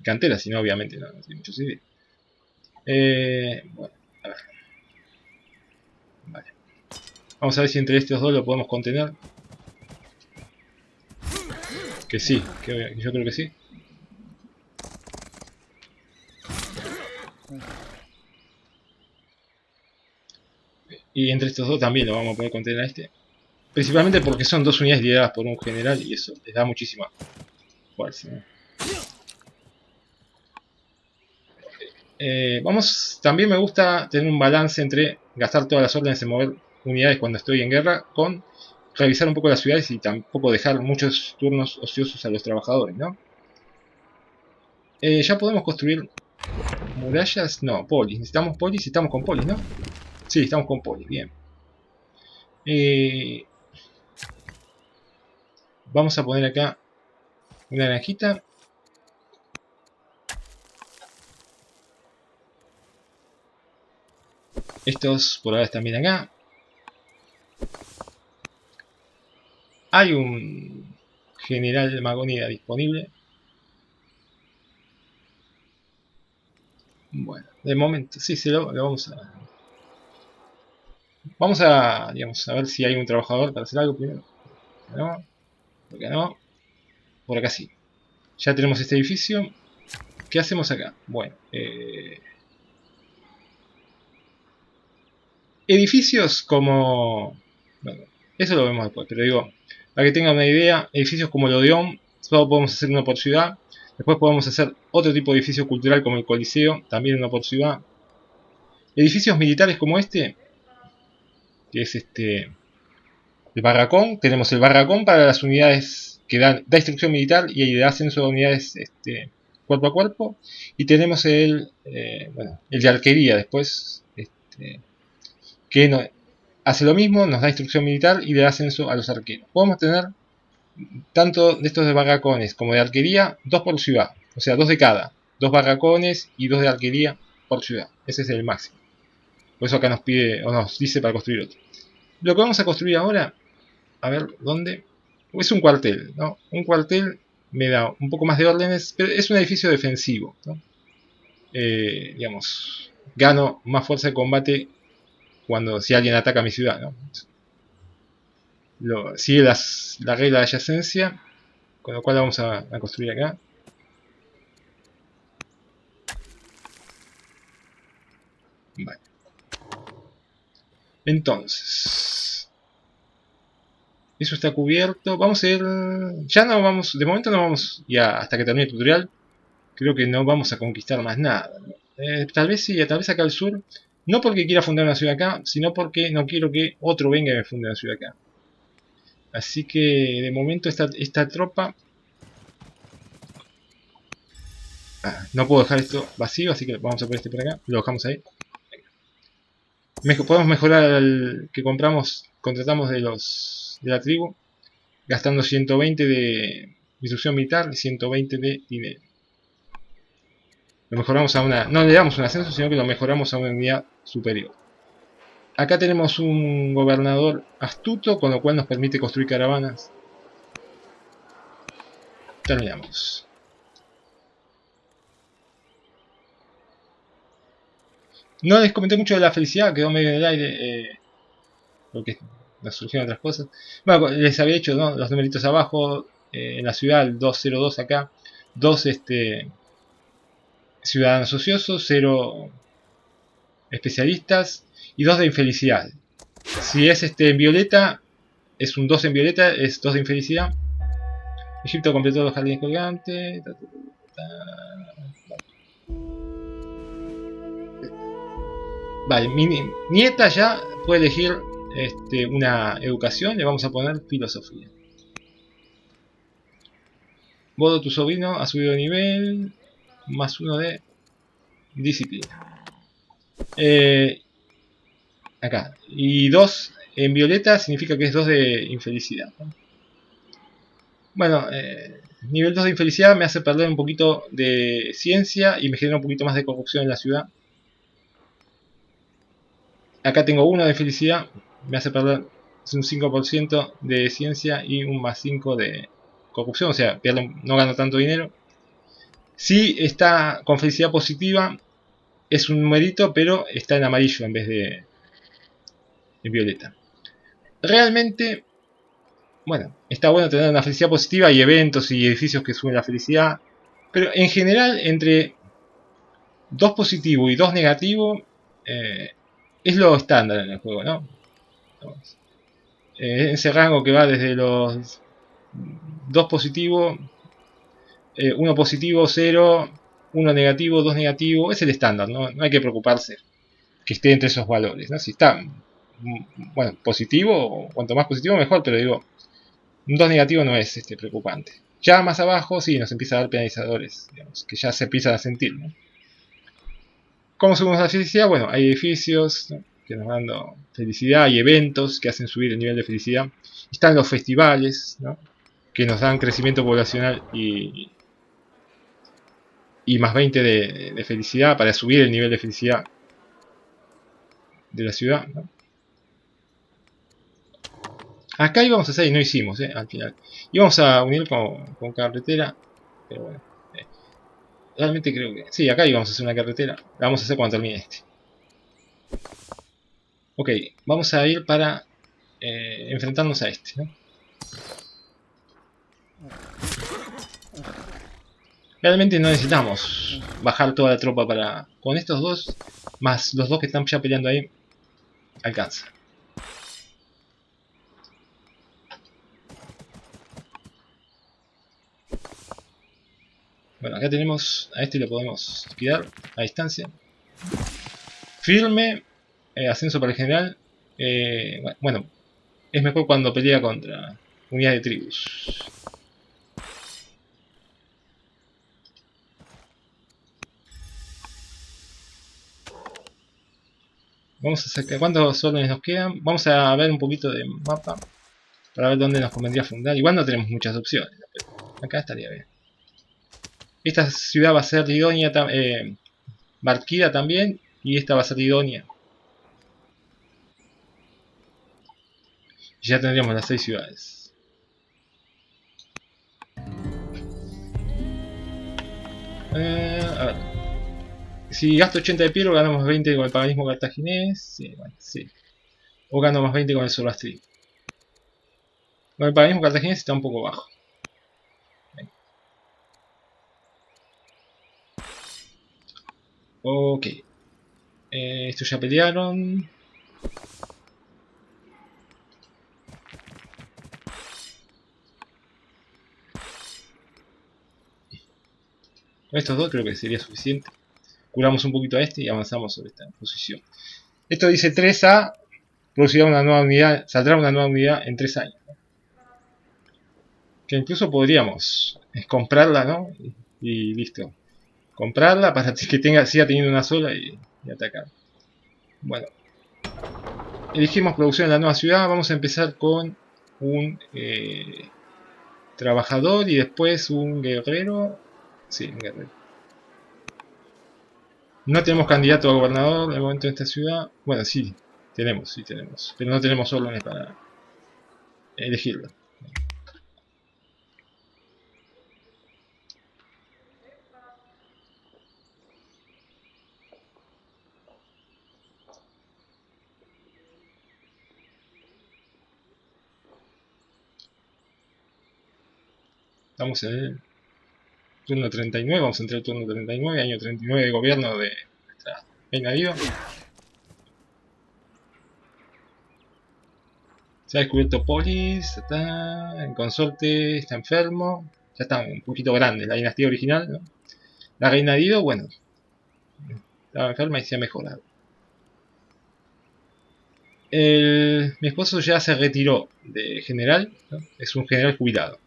canteras, si no obviamente no tiene mucho sentido. Bueno, a ver. Vale. Vamos a ver si entre estos dos lo podemos contener. Que sí, que yo creo que sí. Y entre estos dos también lo vamos a poder contener a este. Principalmente porque son 2 unidades lideradas por un general y eso les da muchísima fuerza, ¿no? También me gusta tener un balance entre gastar todas las órdenes en mover unidades cuando estoy en guerra con revisar un poco las ciudades y tampoco dejar muchos turnos ociosos a los trabajadores, ¿no? Ya podemos construir murallas, no, polis. Necesitamos polis y estamos con polis, ¿no? Sí, estamos con polis, bien. Vamos a poner acá una naranjita. Estos por ahora están bien acá. Hay un general Magonida disponible. Bueno, de momento, sí, lo vamos a... Vamos a, digamos, a ver si hay un trabajador para hacer algo primero. No, por acá no. Por acá sí. Ya tenemos este edificio. ¿Qué hacemos acá? Bueno, edificios como... Bueno, eso lo vemos después, pero digo, para que tengan una idea, edificios como el Odeón, solo podemos hacer uno por ciudad. Después podemos hacer otro tipo de edificio cultural como el Coliseo, también uno por ciudad. Edificios militares como este, que es el barracón. Tenemos el barracón para las unidades que da instrucción militar y da ascenso a unidades cuerpo a cuerpo. Y tenemos bueno, el de arquería después, que hace lo mismo, nos da instrucción militar y le da ascenso a los arqueros. Podemos tener tanto de estos de barracones como de arquería, 2 por ciudad. O sea, 2 de cada. 2 barracones y 2 de arquería por ciudad. Ese es el máximo. Por eso acá nos pide o nos dice para construir otro. Lo que vamos a construir ahora, a ver, ¿dónde? Es un cuartel, ¿no? Un cuartel me da un poco más de órdenes, pero es un edificio defensivo, ¿no? Digamos, gano más fuerza de combate si alguien ataca mi ciudad, ¿no? Sigue la regla de adyacencia, con lo cual vamos a construir acá. Vale. Entonces, eso está cubierto. Vamos a ir. Ya no vamos. De momento no vamos. Ya hasta que termine el tutorial. Creo que no vamos a conquistar más nada. Tal vez sí, tal vez acá al sur. No porque quiera fundar una ciudad acá, sino porque no quiero que otro venga y me funde una ciudad acá. Así que de momento esta tropa No puedo dejar esto vacío, así que vamos a poner este por acá. Lo dejamos ahí. Podemos mejorar al que contratamos de la tribu, gastando 120 de instrucción militar y 120 de dinero. Lo mejoramos a una... No le damos un ascenso, sino que lo mejoramos a una unidad superior. Acá tenemos un gobernador astuto, con lo cual nos permite construir caravanas. Terminamos. No les comenté mucho de la felicidad, quedó medio en el aire, porque nos surgieron otras cosas. Bueno, les había hecho, ¿no?, los numeritos abajo, en la ciudad, el 202 acá, 2 ciudadanos ociosos, 0 especialistas y 2 de infelicidad. Si es en violeta, es un 2 en violeta, es 2 de infelicidad. Egipto completó los jardines colgantes. Vale, mi nieta ya puede elegir una educación, le vamos a poner filosofía. Bodo, tu sobrino, ha subido de nivel, más 1 de disciplina. Acá. Y 2 en violeta significa que es 2 de infelicidad, ¿no? Bueno, nivel 2 de infelicidad me hace perder un poquito de ciencia y me genera un poquito más de corrupción en la ciudad. Acá tengo 1 de felicidad, me hace perder un 5% de ciencia y un más 5 de corrupción, o sea, no gano tanto dinero. Si está con felicidad positiva, es un numerito, pero está en amarillo en vez de en violeta. Realmente, bueno, está bueno tener una felicidad positiva y eventos y edificios que suben la felicidad, pero en general entre 2 positivo y 2 negativo es lo estándar en el juego, ¿no? Ese rango que va desde los 2 positivo, 1 positivo, 0, 1 negativo, 2 negativo, es el estándar, ¿no? No hay que preocuparse que esté entre esos valores, ¿no? Si está, bueno, positivo, cuanto más positivo mejor, pero digo, un 2 negativo no es preocupante. Ya más abajo sí nos empieza a dar penalizadores, digamos, que ya se empiezan a sentir, ¿no? ¿Cómo subimos la felicidad? Bueno, hay edificios, ¿no?, que nos dan felicidad, y eventos que hacen subir el nivel de felicidad. Están los festivales, ¿no?, que nos dan crecimiento poblacional y más 20 de felicidad para subir el nivel de felicidad de la ciudad, ¿no? Acá íbamos a hacer y no hicimos, al final. Íbamos a unir con carretera, pero bueno. Realmente creo que... Sí, acá íbamos a hacer una carretera. La vamos a hacer cuando termine este. Ok, vamos a ir para enfrentarnos a este, ¿no? Realmente no necesitamos bajar toda la tropa para... Con estos dos, más los dos que están ya peleando ahí, alcanza. Bueno, acá tenemos... A este lo podemos liquidar a distancia. Firme, ascenso para el general. Bueno, es mejor cuando pelea contra unidades de tribus. Vamos a sacar... ¿Cuántos órdenes nos quedan? Vamos a ver un poquito de mapa para ver dónde nos convendría fundar. Igual no tenemos muchas opciones, pero acá estaría bien. Esta ciudad va a ser idónea, Barkida también, y esta va a ser idónea. Y ya tendríamos las 6 ciudades. A ver. Si gasto 80 de piedra, ganamos 20 con el paganismo cartaginés. Sí, bueno, sí. O gano más 20 con el Zoroastrismo. Con el paganismo cartaginés está un poco bajo. Ok. Estos ya pelearon. Con estos dos creo que sería suficiente. Curamos un poquito a este y avanzamos sobre esta posición. Esto dice 3A. Producirá una nueva unidad. Saldrá una nueva unidad en 3 años, ¿no? Que incluso podríamos comprarla, ¿no? Y listo. comprarla para que siga teniendo una sola y atacar. Bueno, elegimos producción en la nueva ciudad. Vamos a empezar con un trabajador y después un guerrero. Sí, un guerrero. No tenemos candidato a gobernador de momento en esta ciudad. Bueno, sí tenemos. Pero no tenemos órdenes para elegirlo. Estamos en el turno 39, vamos a entrar al turno 39, año 39 de gobierno de nuestra reina Diva. Se ha descubierto Polis, el consorte está enfermo, ya está un poquito grande, la dinastía original, ¿no? La reina Dido, bueno, estaba enferma y se ha mejorado. Mi esposo ya se retiró de general, ¿no? Es un general jubilado.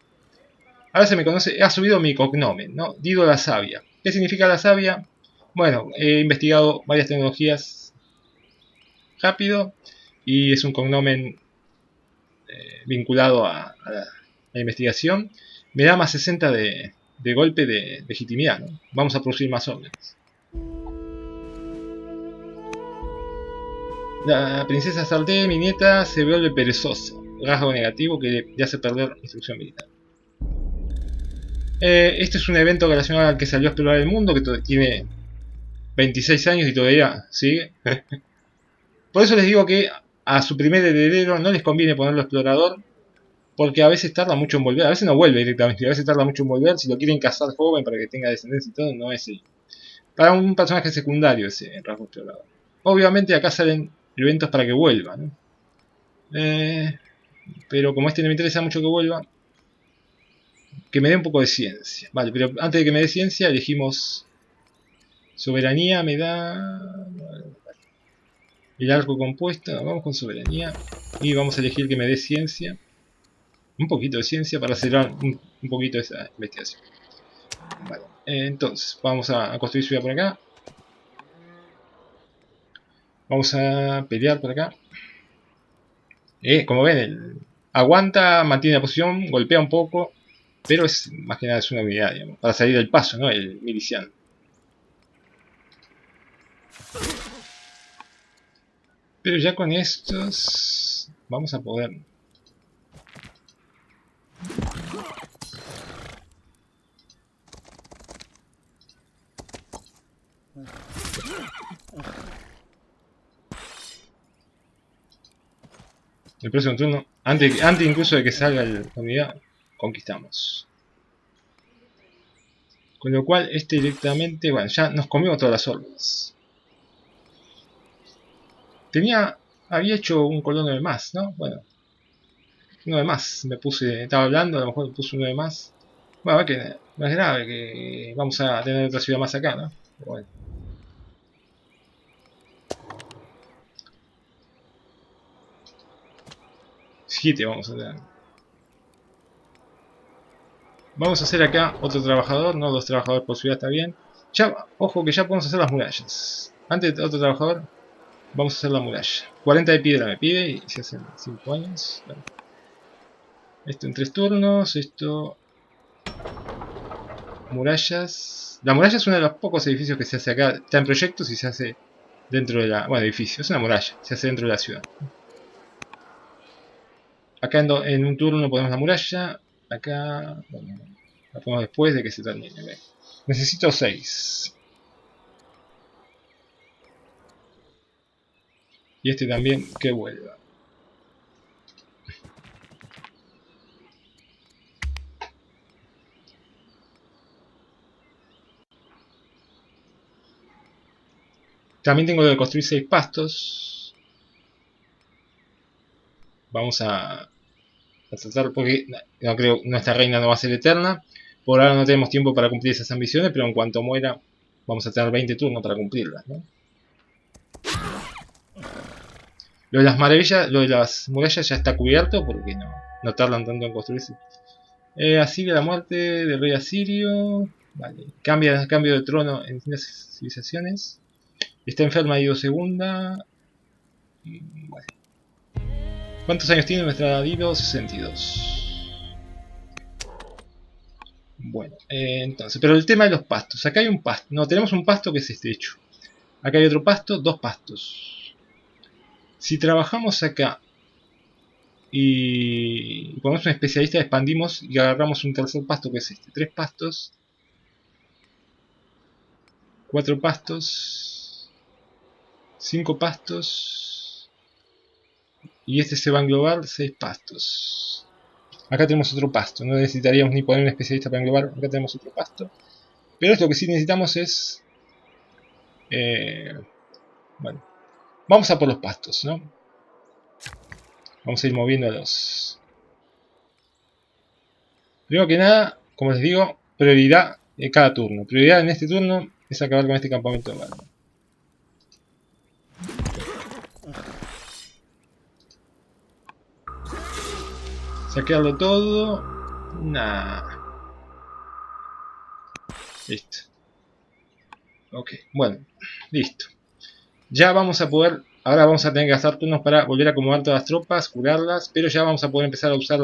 Ahora se me conoce, ha subido mi cognomen, ¿no? Dido la Sabia. ¿Qué significa la Sabia? Bueno, he investigado varias tecnologías rápido y es un cognomen vinculado a la investigación. Me da más 60 de golpe de legitimidad, ¿no? Vamos a producir más órdenes. La princesa Sarté, mi nieta, se vuelve perezosa, rasgo negativo que le hace perder instrucción militar. Este es un evento relacionado al que salió a explorar el mundo, que tiene 26 años y todavía sigue. Por eso les digo que a su primer heredero no les conviene ponerlo explorador, porque a veces tarda mucho en volver, a veces no vuelve directamente, a veces tarda mucho en volver, si lo quieren casar joven para que tenga descendencia y todo, no es el, para un personaje secundario ese rasgo explorador. Obviamente acá salen eventos para que vuelva, ¿no? Pero como este no me interesa mucho que vuelva, que me dé un poco de ciencia. Vale, pero antes de que me dé ciencia, elegimos soberanía, me da el arco compuesto. Vamos con soberanía y vamos a elegir que me dé ciencia. Un poquito de ciencia para acelerar un poquito esa investigación. Vale, entonces vamos a construir ciudad por acá. Vamos a pelear por acá. Como ven, aguanta, mantiene la posición, golpea un poco, pero es más que nada es una habilidad, digamos, para salir del paso, ¿no? El miliciano. Pero ya con estos vamos a poder. El próximo turno, antes incluso de que salga la unidad, conquistamos. Con lo cual, este directamente, bueno, ya nos comió todas las órdenes. Había hecho un colono de más, ¿no? Bueno, uno de más, estaba hablando, a lo mejor me puse uno de más. Bueno, que no es grave, que vamos a tener otra ciudad más acá, ¿no? Pero bueno. 7 vamos a tener. Vamos a hacer acá otro trabajador, no 2 trabajadores por ciudad, está bien. Ya, ojo que ya podemos hacer las murallas. Antes de otro trabajador, vamos a hacer la muralla. 40 de piedra me pide y se hacen 5 años. Bueno. Esto en 3 turnos, esto... Murallas... La muralla es uno de los pocos edificios que se hace acá. Está en proyectos y se hace dentro de la... Bueno, edificio, es una muralla, se hace dentro de la ciudad. Acá en un turno ponemos la muralla. Acá... Bueno, la ponemos después de que se termine. ¿Ve? Necesito 6. Y este también que vuelva. También tengo que construir 6 pastos. Vamos a tratar, porque no creo, nuestra reina no va a ser eterna. Por ahora no tenemos tiempo para cumplir esas ambiciones, pero en cuanto muera vamos a tener 20 turnos para cumplirlas, ¿no? Lo de las maravillas, lo de las murallas ya está cubierto porque no tardan tanto en construirse. Asiria, la muerte del rey asirio. Vale. Cambio de trono en distintas civilizaciones. Está enferma Dido segunda. Vale. ¿Cuántos años tiene nuestra Dido? 62. Bueno, entonces, pero el tema de los pastos. Acá hay un pasto. No, tenemos un pasto que es estrecho. Acá hay otro pasto, dos pastos. Si trabajamos acá y ponemos un especialista, expandimos y agarramos un tercer pasto que es este. 3 pastos. 4 pastos. 5 pastos. Y este se va a englobar 6 pastos. Acá tenemos otro pasto. No necesitaríamos ni poner un especialista para englobar. Acá tenemos otro pasto. Pero esto que sí necesitamos es... bueno, vamos a por los pastos, ¿no? Vamos a ir moviéndolos. Primero que nada, como les digo, prioridad en cada turno. Prioridad en este turno es acabar con este campamento de barro. Saquearlo todo. Nah. Listo. Ok, bueno, listo. Ya vamos a poder... Ahora vamos a tener que gastar turnos para volver a acomodar todas las tropas, curarlas, pero ya vamos a poder empezar a usar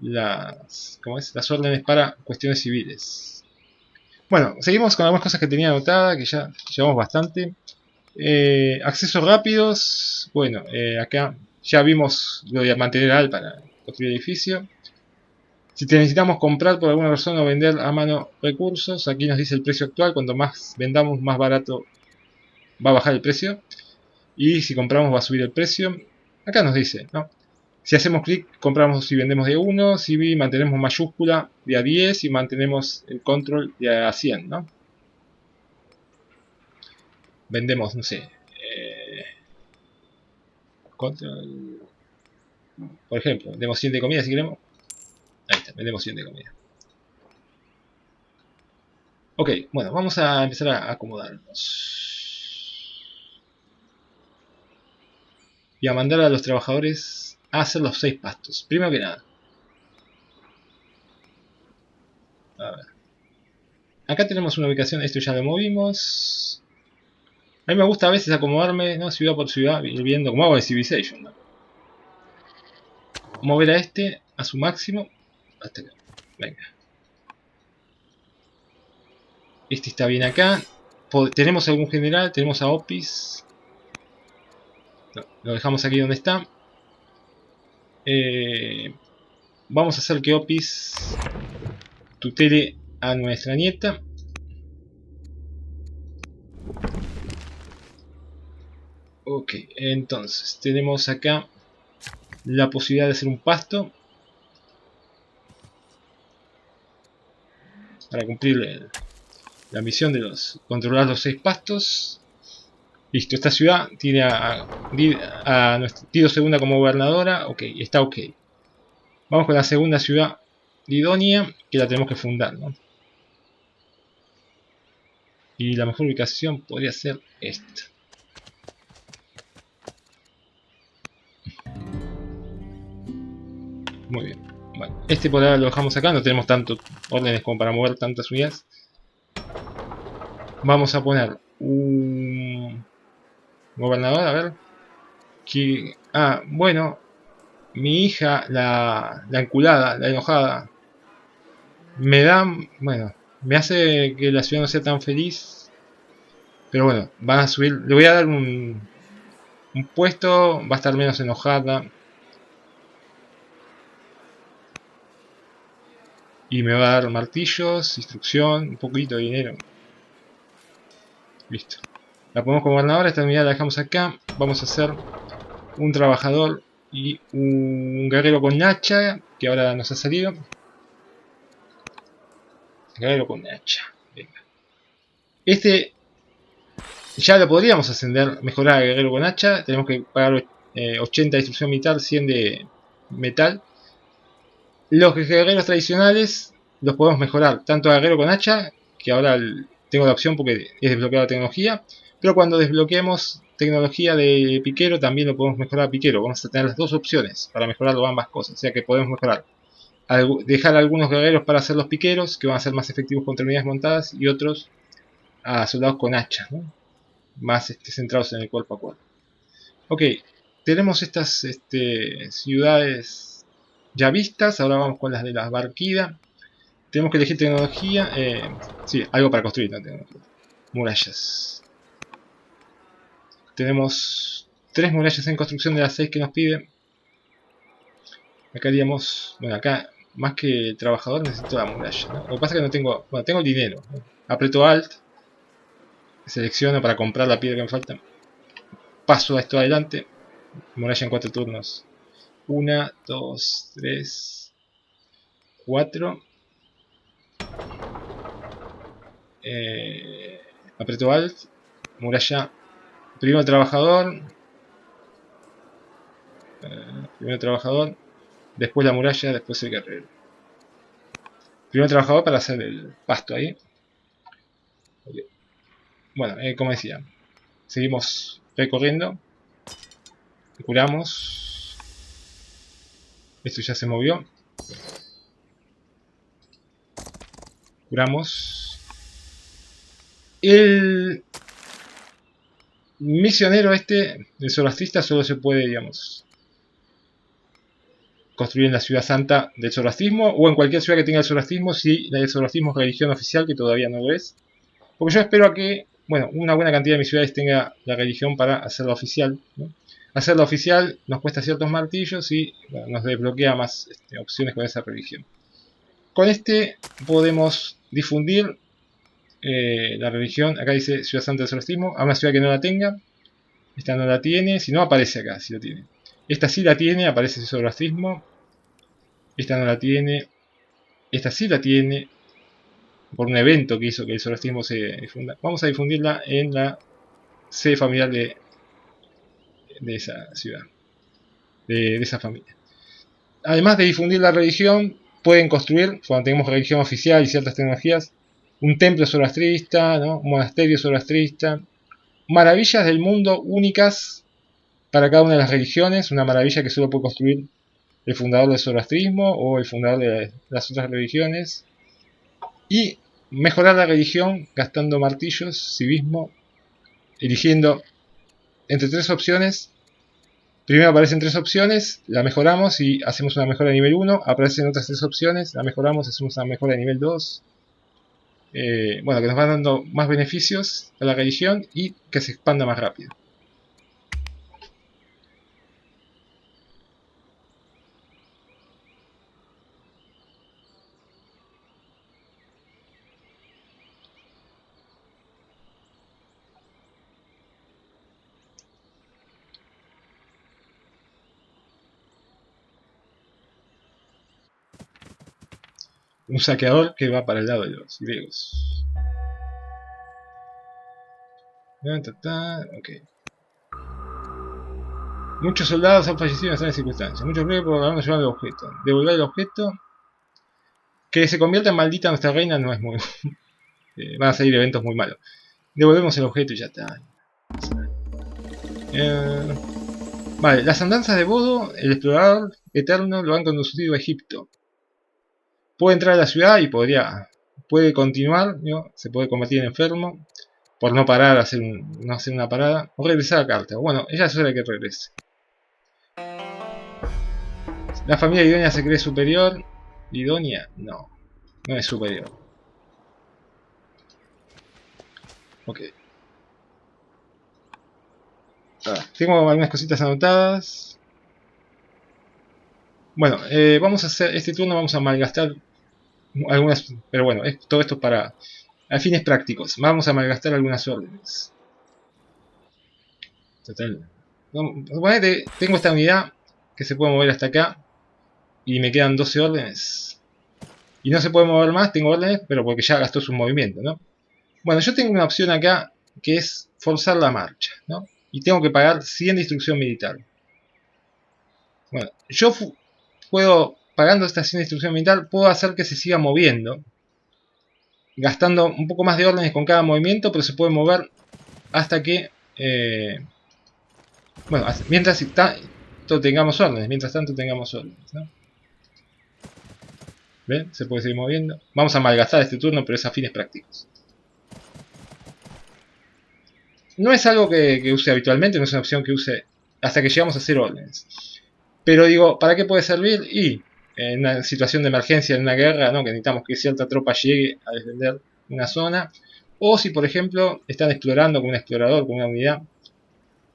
las órdenes para cuestiones civiles. Bueno, seguimos con algunas cosas que tenía anotada, que ya llevamos bastante. Accesos rápidos. Bueno, acá ya vimos lo de mantener al para construir el edificio. Si necesitamos comprar por alguna razón o vender a mano recursos, aquí nos dice el precio actual. Cuanto más vendamos, más barato va a bajar el precio. Y si compramos va a subir el precio. Acá nos dice, ¿no? Si hacemos clic, compramos y vendemos de 1. Si mantenemos mayúscula de a 10 y mantenemos el control de a 100, ¿no? Vendemos, no sé. Control. Por ejemplo, vendemos 100 de comida si queremos. Ahí está, vendemos 100 de comida. Ok, bueno, vamos a empezar a acomodarnos. Y a mandar a los trabajadores a hacer los 6 pastos. Primero que nada. A ver. Acá tenemos una ubicación, esto ya lo movimos. A mí me gusta a veces acomodarme, ¿no? Ciudad por ciudad, ir viendo como hago en Civilization, ¿no? Mover a este a su máximo. Hasta acá. Venga. Este está bien acá. Tenemos algún general, tenemos a Opis. No, lo dejamos aquí donde está. Vamos a hacer que Opis tutele a nuestra nieta. Ok, entonces tenemos acá la posibilidad de hacer un pasto para cumplir la misión de controlar los 6 pastos. Listo, esta ciudad tiene a nuestra Dido segunda como gobernadora. Ok, está ok. Vamos con la segunda ciudad, Lidonia, que la tenemos que fundar, ¿no? Y la mejor ubicación podría ser esta. Muy bien. Bueno, este por ahora lo dejamos acá, no tenemos tantos órdenes como para mover tantas unidades. Vamos a poner un gobernador, a ver. Bueno, mi hija, la enculada, la enojada, bueno, me hace que la ciudad no sea tan feliz. Pero bueno, van a subir, le voy a dar un puesto, va a estar menos enojada. Y me va a dar martillos, instrucción, un poquito de dinero. Listo. La ponemos como gobernadora, esta unidad la dejamos acá. Vamos a hacer un trabajador y un guerrero con hacha, que ahora nos ha salido. Guerrero con hacha. Venga. Este ya lo podríamos ascender, mejorar a guerrero con hacha. Tenemos que pagar 80 de instrucción militar, 100 de metal. Los guerreros tradicionales los podemos mejorar, tanto a guerrero con hacha, que ahora tengo la opción porque es desbloqueada la tecnología, pero cuando desbloqueemos tecnología de piquero también lo podemos mejorar a piquero. Vamos a tener las dos opciones para mejorarlo ambas cosas, o sea que podemos mejorar dejar algunos guerreros para hacer los piqueros, que van a ser más efectivos contra unidades montadas, y otros a soldados con hachas, ¿no? Más centrados en el cuerpo a cuerpo. Ok, tenemos estas ciudades ya vistas. Ahora vamos con las de las Barquida. Tenemos que elegir tecnología. Sí, algo para construir, no tecnología. Murallas. Tenemos 3 murallas en construcción de las 6 que nos pide. Acá haríamos, bueno, acá más que trabajador necesito la muralla, ¿no? Lo que pasa es que no tengo, bueno, tengo dinero, ¿no? Aprieto Alt, selecciono para comprar la piedra que me falta, paso a esto adelante, muralla en 4 turnos. 1, 2, 3, 4. Aprieto Alt, muralla, primero trabajador, después la muralla, después el guerrero. Primero trabajador para hacer el pasto ahí. Bueno, como decía, seguimos recorriendo, curamos, esto ya se movió, curamos. El misionero el zoroastrista, solo se puede, digamos, construir en la ciudad santa del zoroastrismo o en cualquier ciudad que tenga el zoroastrismo, si el zoroastrismo es religión oficial, que todavía no lo es. Porque yo espero a que, bueno, una buena cantidad de mis ciudades tenga la religión para hacerla oficial, ¿no? Hacerla oficial nos cuesta ciertos martillos y bueno, nos desbloquea más opciones con esa religión. Con podemos difundir la religión. Acá dice Ciudad Santa del Zoroastrismo. A una ciudad que no la tenga. Esta no la tiene. Si no, aparece acá si lo tiene. Esta sí la tiene, aparece el Zoroastrismo. Esta no la tiene. Esta sí la tiene. Por un evento que hizo que el Zoroastrismo se difunda. Vamos a difundirla en la sede familiar de esa ciudad. De esa familia. Además de difundir la religión, pueden construir, cuando tengamos religión oficial y ciertas tecnologías, un templo zoroastrista, ¿no? Un monasterio zoroastrista. Maravillas del mundo únicas para cada una de las religiones. Una maravilla que solo puede construir el fundador del zoroastrismo o el fundador de las otras religiones. Y mejorar la religión gastando martillos, civismo, eligiendo entre 3 opciones. Primero aparecen 3 opciones, la mejoramos y hacemos una mejora de nivel 1. Aparecen otras 3 opciones, la mejoramos, hacemos una mejora de nivel 2. Bueno, que nos van dando más beneficios a la religión y que se expanda más rápido. Un saqueador que va para el lado de los griegos. Ok. Muchos soldados han fallecido en estas circunstancias. Muchos griegos por habernos llevado el objeto. Devolver el objeto. Que se convierta en maldita nuestra reina no es muy... van a salir eventos muy malos. Devolvemos el objeto y ya está. Vale, las andanzas de Bodo, el explorador eterno, lo han conducido a Egipto. Puede entrar a la ciudad y puede continuar, ¿no? Se puede convertir en enfermo por no parar, no hacer una parada, o regresar a Cartago. Bueno, ella es hora de que regrese. La familia de Idonia se cree superior. ¿Idonia? No, no es superior. Ok. Tengo algunas cositas anotadas. Bueno, vamos a hacer este turno, vamos a malgastar algunas, pero bueno, todo esto para a fines prácticos. Vamos a malgastar algunas órdenes. Total. Suponete, tengo esta unidad que se puede mover hasta acá y me quedan 12 órdenes. Y no se puede mover más, tengo órdenes, pero porque ya gastó su movimiento, ¿no? Bueno, yo tengo una opción acá que es forzar la marcha, ¿no? Y tengo que pagar 100 de instrucción militar. Bueno, yo puedo, pagando esta 100 de instrucción militar, puedo hacer que se siga moviendo, gastando un poco más de órdenes con cada movimiento, pero se puede mover hasta que... bueno, mientras tanto tengamos órdenes, ¿no? ¿Ven? Se puede seguir moviendo. Vamos a malgastar este turno, pero es a fines prácticos. No es algo que use habitualmente, no es una opción que use hasta que llegamos a hacer órdenes. Pero digo, ¿para qué puede servir? Y en una situación de emergencia, en una guerra, ¿no? Que necesitamos que cierta tropa llegue a defender una zona. O si, por ejemplo, están explorando con un explorador, con una unidad,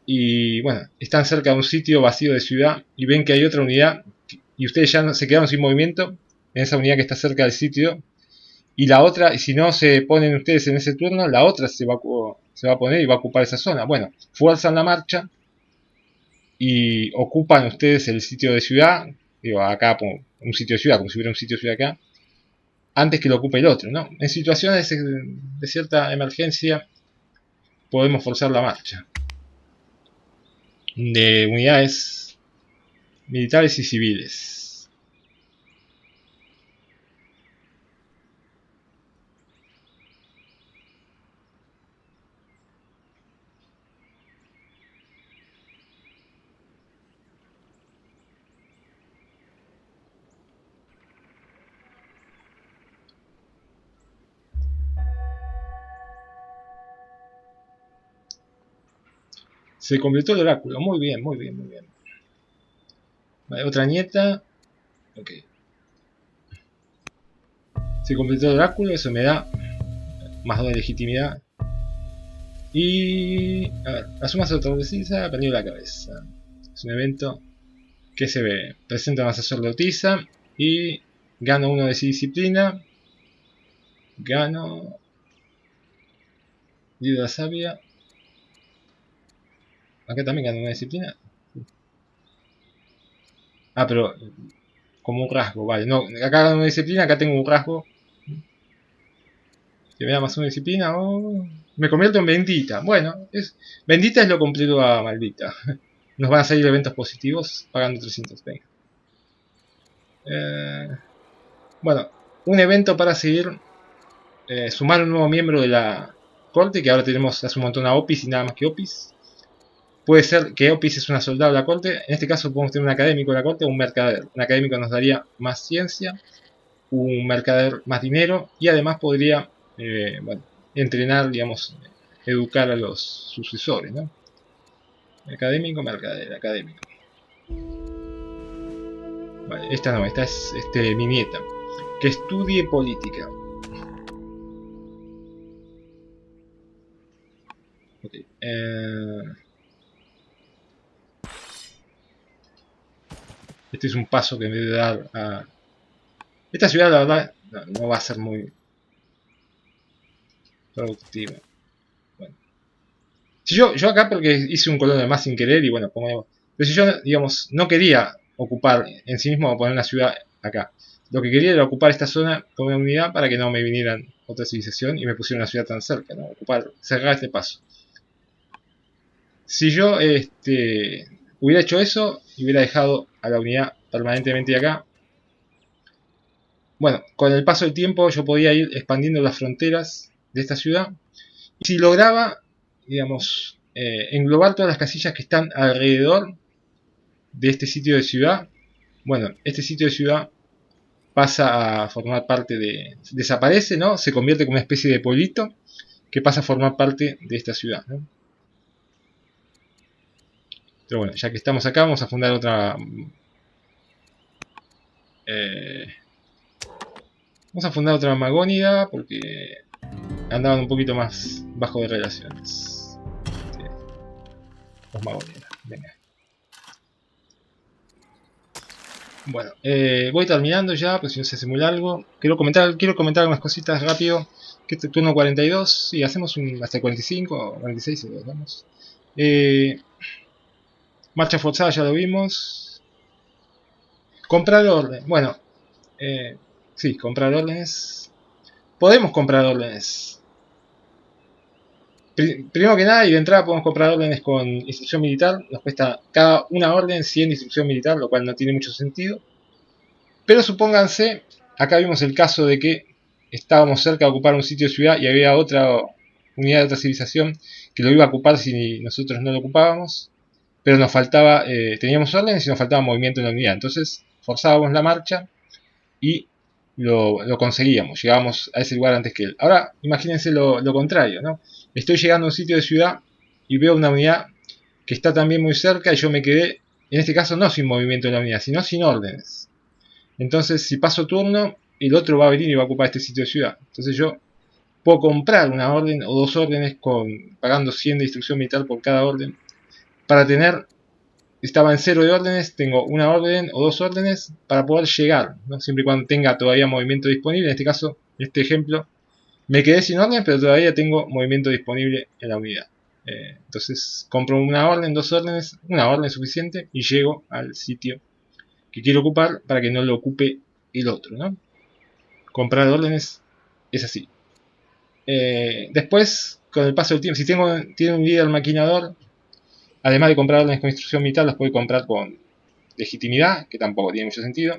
y bueno, están cerca de un sitio vacío de ciudad y ven que hay otra unidad y ustedes ya no, se quedaron sin movimiento en esa unidad que está cerca del sitio, y la otra, y si no se ponen ustedes en ese turno, la otra se va a poner y va a ocupar esa zona. Bueno, fuerzan la marcha y ocupan ustedes el sitio de ciudad, digo, acá un sitio de ciudad, como si hubiera un sitio de ciudad acá, antes que lo ocupe el otro, ¿no? En situaciones de cierta emergencia podemos forzar la marcha de unidades militares y civiles. Se completó el oráculo, muy bien, muy bien, muy bien. Vale, otra nieta. Ok. Se completó el oráculo, eso me da más 2 de legitimidad. Y... a ver, la suma sacerdotisa ha perdido la cabeza. Es un evento que se ve. Presenta una sacerdotisa y gano 1 de disciplina. Gano... Vida sabia. Acá también gano 1 de disciplina. Ah, pero como un rasgo, vale. No, acá gano 1 de disciplina, acá tengo un rasgo que me da más 1 de disciplina. Oh, me convierto en bendita. Bueno, bendita es lo completo a maldita. Nos van a salir eventos positivos pagando 320. Bueno, un evento para seguir. Sumar un nuevo miembro de la corte, que ahora tenemos hace un montón a Opis y nada más que Opis. Puede ser que Opis es una soldado de la corte. En este caso podemos tener un académico de la corte o un mercader. Un académico nos daría más ciencia, un mercader más dinero y además podría bueno, entrenar, digamos, educar a los sucesores, ¿no? Académico, mercader, académico. Vale, esta no, esta es mi nieta. Que estudie política. Okay. Este es un paso que me debe dar a... Esta ciudad, la verdad, no va a ser muy productiva. Bueno. Si yo acá porque hice un colón de más sin querer y bueno, como... Pero si yo, digamos, no quería ocupar en sí mismo poner una ciudad acá. Lo que quería era ocupar esta zona como una unidad para que no me vinieran otra civilización y me pusieran una ciudad tan cerca, ¿no? Ocupar, cerrar este paso. Si yo hubiera hecho eso y hubiera dejado a la unidad permanentemente acá, bueno, con el paso del tiempo yo podía ir expandiendo las fronteras de esta ciudad. Y si lograba, digamos, englobar todas las casillas que están alrededor de este sitio de ciudad, bueno, este sitio de ciudad pasa a formar parte de... desaparece, ¿no? Se convierte como una especie de pueblito que pasa a formar parte de esta ciudad, ¿no? Pero bueno, ya que estamos acá, vamos a fundar otra... vamos a fundar otra Magónida porque andaban un poquito más bajo de relaciones. Sí, los Magónidas, venga. Bueno, voy terminando ya, pues si no se hace muy largo. Quiero comentar algunas cositas rápido. Que este turno 42, y hacemos hasta 45 o 46 si lo damos. Marcha forzada ya lo vimos. Comprar orden. Bueno, sí, comprar órdenes. Podemos comprar órdenes. Primero que nada y de entrada podemos comprar órdenes con instrucción militar. Nos cuesta cada una orden 100 de instrucción militar, lo cual no tiene mucho sentido. Pero supónganse, acá vimos el caso de que estábamos cerca de ocupar un sitio de ciudad y había otra unidad de otra civilización que lo iba a ocupar si nosotros no lo ocupábamos, pero nos faltaba, teníamos órdenes y nos faltaba movimiento en la unidad. Entonces forzábamos la marcha y lo conseguíamos, llegábamos a ese lugar antes que él. Ahora imagínense lo contrario, ¿no? Estoy llegando a un sitio de ciudad y veo una unidad que está también muy cerca y yo me quedé, en este caso no sin movimiento de la unidad, sino sin órdenes. Entonces si paso turno, el otro va a venir y va a ocupar este sitio de ciudad. Entonces yo puedo comprar una orden o dos órdenes pagando 100 de instrucción militar por cada orden. Para tener, estaba en 0 de órdenes, tengo una orden o dos órdenes para poder llegar, ¿no? Siempre y cuando tenga todavía movimiento disponible. En este caso, en este ejemplo, me quedé sin orden, pero todavía tengo movimiento disponible en la unidad. Entonces compro una orden, dos órdenes, una orden suficiente y llego al sitio que quiero ocupar para que no lo ocupe el otro, ¿no? Comprar órdenes es así. Después, con el paso del tiempo, si tiene un líder maquinador, además de comprar órdenes con instrucción militar, las puede comprar con legitimidad, que tampoco tiene mucho sentido.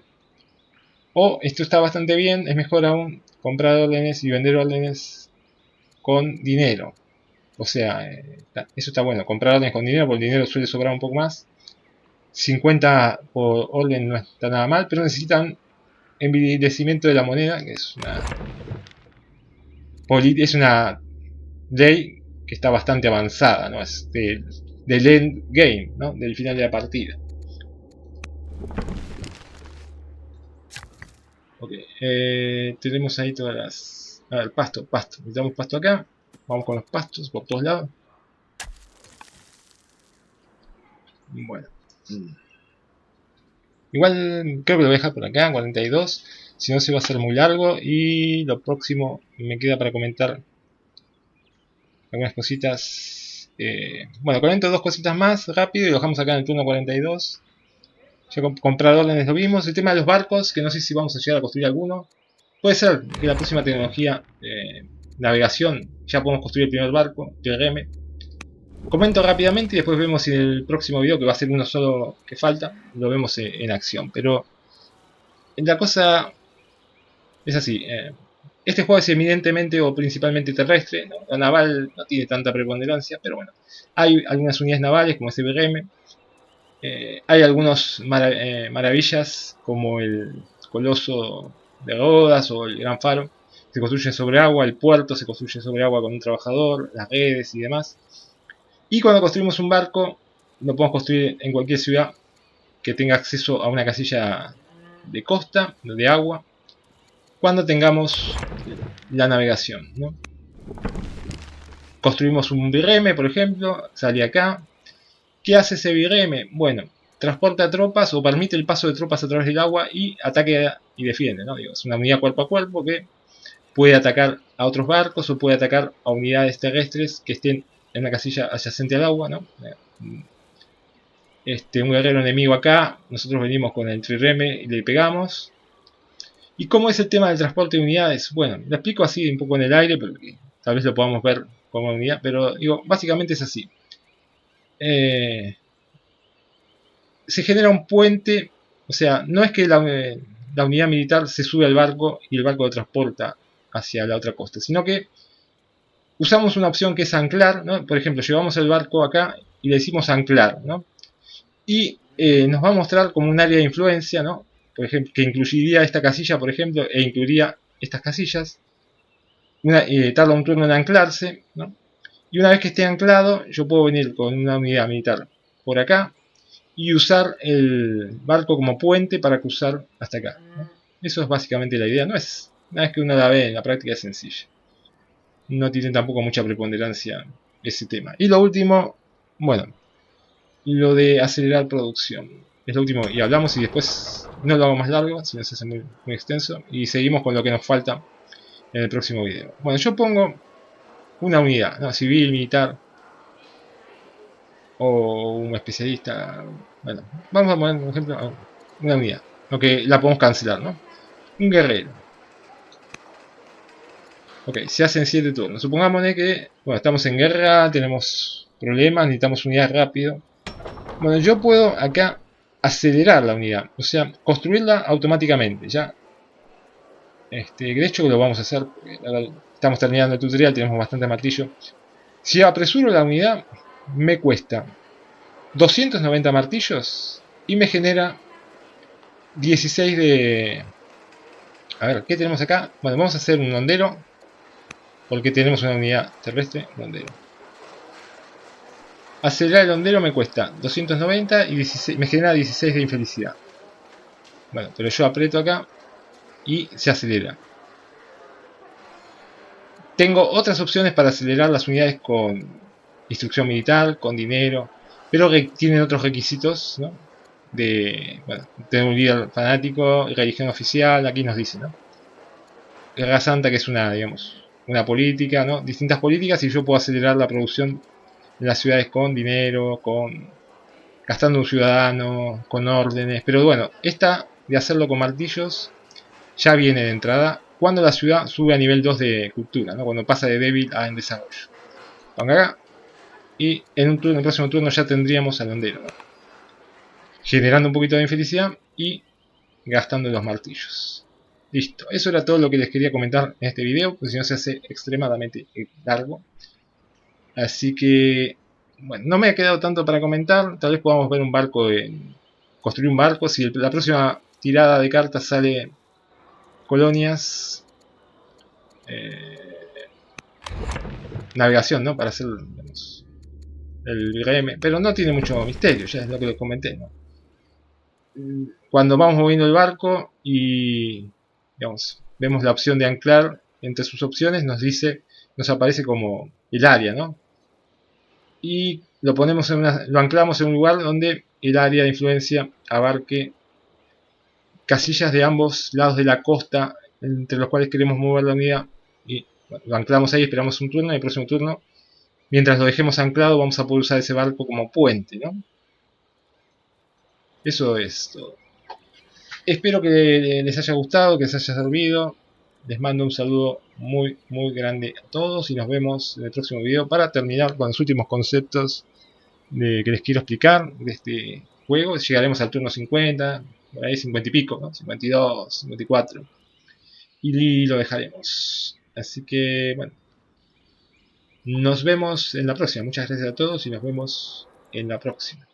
O esto está bastante bien, es mejor aún comprar órdenes y vender órdenes con dinero. O sea, eso está bueno, comprar órdenes con dinero, porque el dinero suele sobrar un poco más. 50 por orden no está nada mal, pero necesitan envilecimiento de la moneda, que es una ley que está bastante avanzada, ¿no? Es del end game, ¿no? Del final de la partida. Ok, tenemos ahí todas las... A ver, pasto. Necesitamos pasto acá. Vamos con los pastos por todos lados. Bueno. Igual creo que lo voy a dejar por acá, 42. Si no se va a hacer muy largo. Y lo próximo me queda para comentar algunas cositas. Bueno, comento dos cositas más rápido y lo dejamos acá en el turno 42. Ya comprar órdenes lo vimos. El tema de los barcos, que no sé si vamos a llegar a construir alguno. Puede ser que la próxima tecnología, navegación, ya podemos construir el primer barco, TRM. Comento rápidamente y después vemos si en el próximo video, que va a ser uno solo que falta, lo vemos en acción. Pero la cosa es así. Este juego es eminentemente o principalmente terrestre, ¿no? La naval no tiene tanta preponderancia, pero bueno. Hay algunas unidades navales como SBRM. Hay algunas maravillas como el Coloso de Rodas o el Gran Faro. Se construyen sobre agua, el puerto se construye sobre agua con un trabajador, las redes y demás. Y cuando construimos un barco, lo podemos construir en cualquier ciudad que tenga acceso a una casilla de costa, de agua, cuando tengamos la navegación, ¿no? Construimos un birreme, por ejemplo, sale acá. ¿Qué hace ese birreme? Bueno, transporta tropas o permite el paso de tropas a través del agua y ataca y defiende, ¿no? Digo, es una unidad cuerpo a cuerpo que puede atacar a otros barcos o puede atacar a unidades terrestres que estén en una casilla adyacente al agua, ¿no? Un guerrero enemigo acá, nosotros venimos con el trireme y le pegamos. ¿Y cómo es el tema del transporte de unidades? Bueno, lo explico así un poco en el aire, porque tal vez lo podamos ver como unidad, pero digo, básicamente es así. Se genera un puente, o sea, no es que la unidad militar se sube al barco y el barco lo transporta hacia la otra costa, sino que usamos una opción que es anclar, ¿no? Por ejemplo, llevamos el barco acá y le decimos anclar, ¿no? Y nos va a mostrar como un área de influencia, ¿no? Por ejemplo, que incluiría esta casilla, por ejemplo, e incluiría estas casillas. Tarda un turno en anclarse, ¿no? Y una vez que esté anclado, yo puedo venir con una unidad militar por acá y usar el barco como puente para cruzar hasta acá, ¿no? Eso es básicamente la idea. No es nada que uno la ve, en la práctica es sencilla. No tiene tampoco mucha preponderancia ese tema. Y lo último, bueno, lo de acelerar producción. Es lo último y hablamos y después no lo hago más largo, si no se hace muy, muy extenso. Y seguimos con lo que nos falta en el próximo video. Bueno, yo pongo una unidad, ¿no? Civil, militar o un especialista. Bueno, vamos a poner, por ejemplo, una unidad. Aunque la podemos cancelar, ¿no? Un guerrero. Ok, se hacen 7 turnos. Supongamos que, bueno, estamos en guerra, tenemos problemas, necesitamos unidad rápido. Bueno, yo puedo acá acelerar la unidad, o sea, construirla automáticamente, ya. De hecho lo vamos a hacer, porque estamos terminando el tutorial, tenemos bastante martillo. Si apresuro la unidad, me cuesta 290 martillos y me genera 16 de A ver, ¿qué tenemos acá? Bueno, vamos a hacer un hondero. Porque tenemos una unidad terrestre, hondero. Acelerar el hondero me cuesta 290 y 16, me genera 16 de infelicidad. Bueno, pero yo aprieto acá y se acelera. Tengo otras opciones para acelerar las unidades con instrucción militar, con dinero, pero que tienen otros requisitos, ¿no? De, bueno, tener un líder fanático, religión oficial, aquí nos dice, ¿no? Guerra Santa, que es una, digamos, una política, ¿no? Distintas políticas y yo puedo acelerar la producción en las ciudades con dinero, con gastando un ciudadano, con órdenes, pero bueno, esta de hacerlo con martillos ya viene de entrada cuando la ciudad sube a nivel 2 de cultura, ¿no? Cuando pasa de débil a en desarrollo. Ponga acá y en un turno, en el próximo turno ya tendríamos al hondero, ¿no? Generando un poquito de infelicidad y gastando los martillos. Listo, eso era todo lo que les quería comentar en este video, porque si no se hace extremadamente largo. Así que, bueno, no me ha quedado tanto para comentar. Tal vez podamos ver un barco, construir un barco. Si la próxima tirada de cartas sale colonias, eh, navegación, ¿no? Para hacer, digamos, el IRM. Pero no tiene mucho misterio, ya es lo que les comenté, ¿no? Cuando vamos moviendo el barco y, digamos, vemos la opción de anclar, entre sus opciones nos dice, nos aparece como el área, ¿no? Y lo ponemos en lo anclamos en un lugar donde el área de influencia abarque casillas de ambos lados de la costa entre los cuales queremos mover la unidad y bueno, lo anclamos ahí, esperamos un turno y el próximo turno, mientras lo dejemos anclado, vamos a poder usar ese barco como puente, ¿no? Eso es todo. Espero que les haya gustado, que les haya servido. Les mando un saludo muy muy grande a todos y nos vemos en el próximo video para terminar con los últimos conceptos que les quiero explicar de este juego. Llegaremos al turno 50, por ahí 50 y pico, ¿no? 52, 54. Y lo dejaremos. Así que, bueno, nos vemos en la próxima. Muchas gracias a todos y nos vemos en la próxima.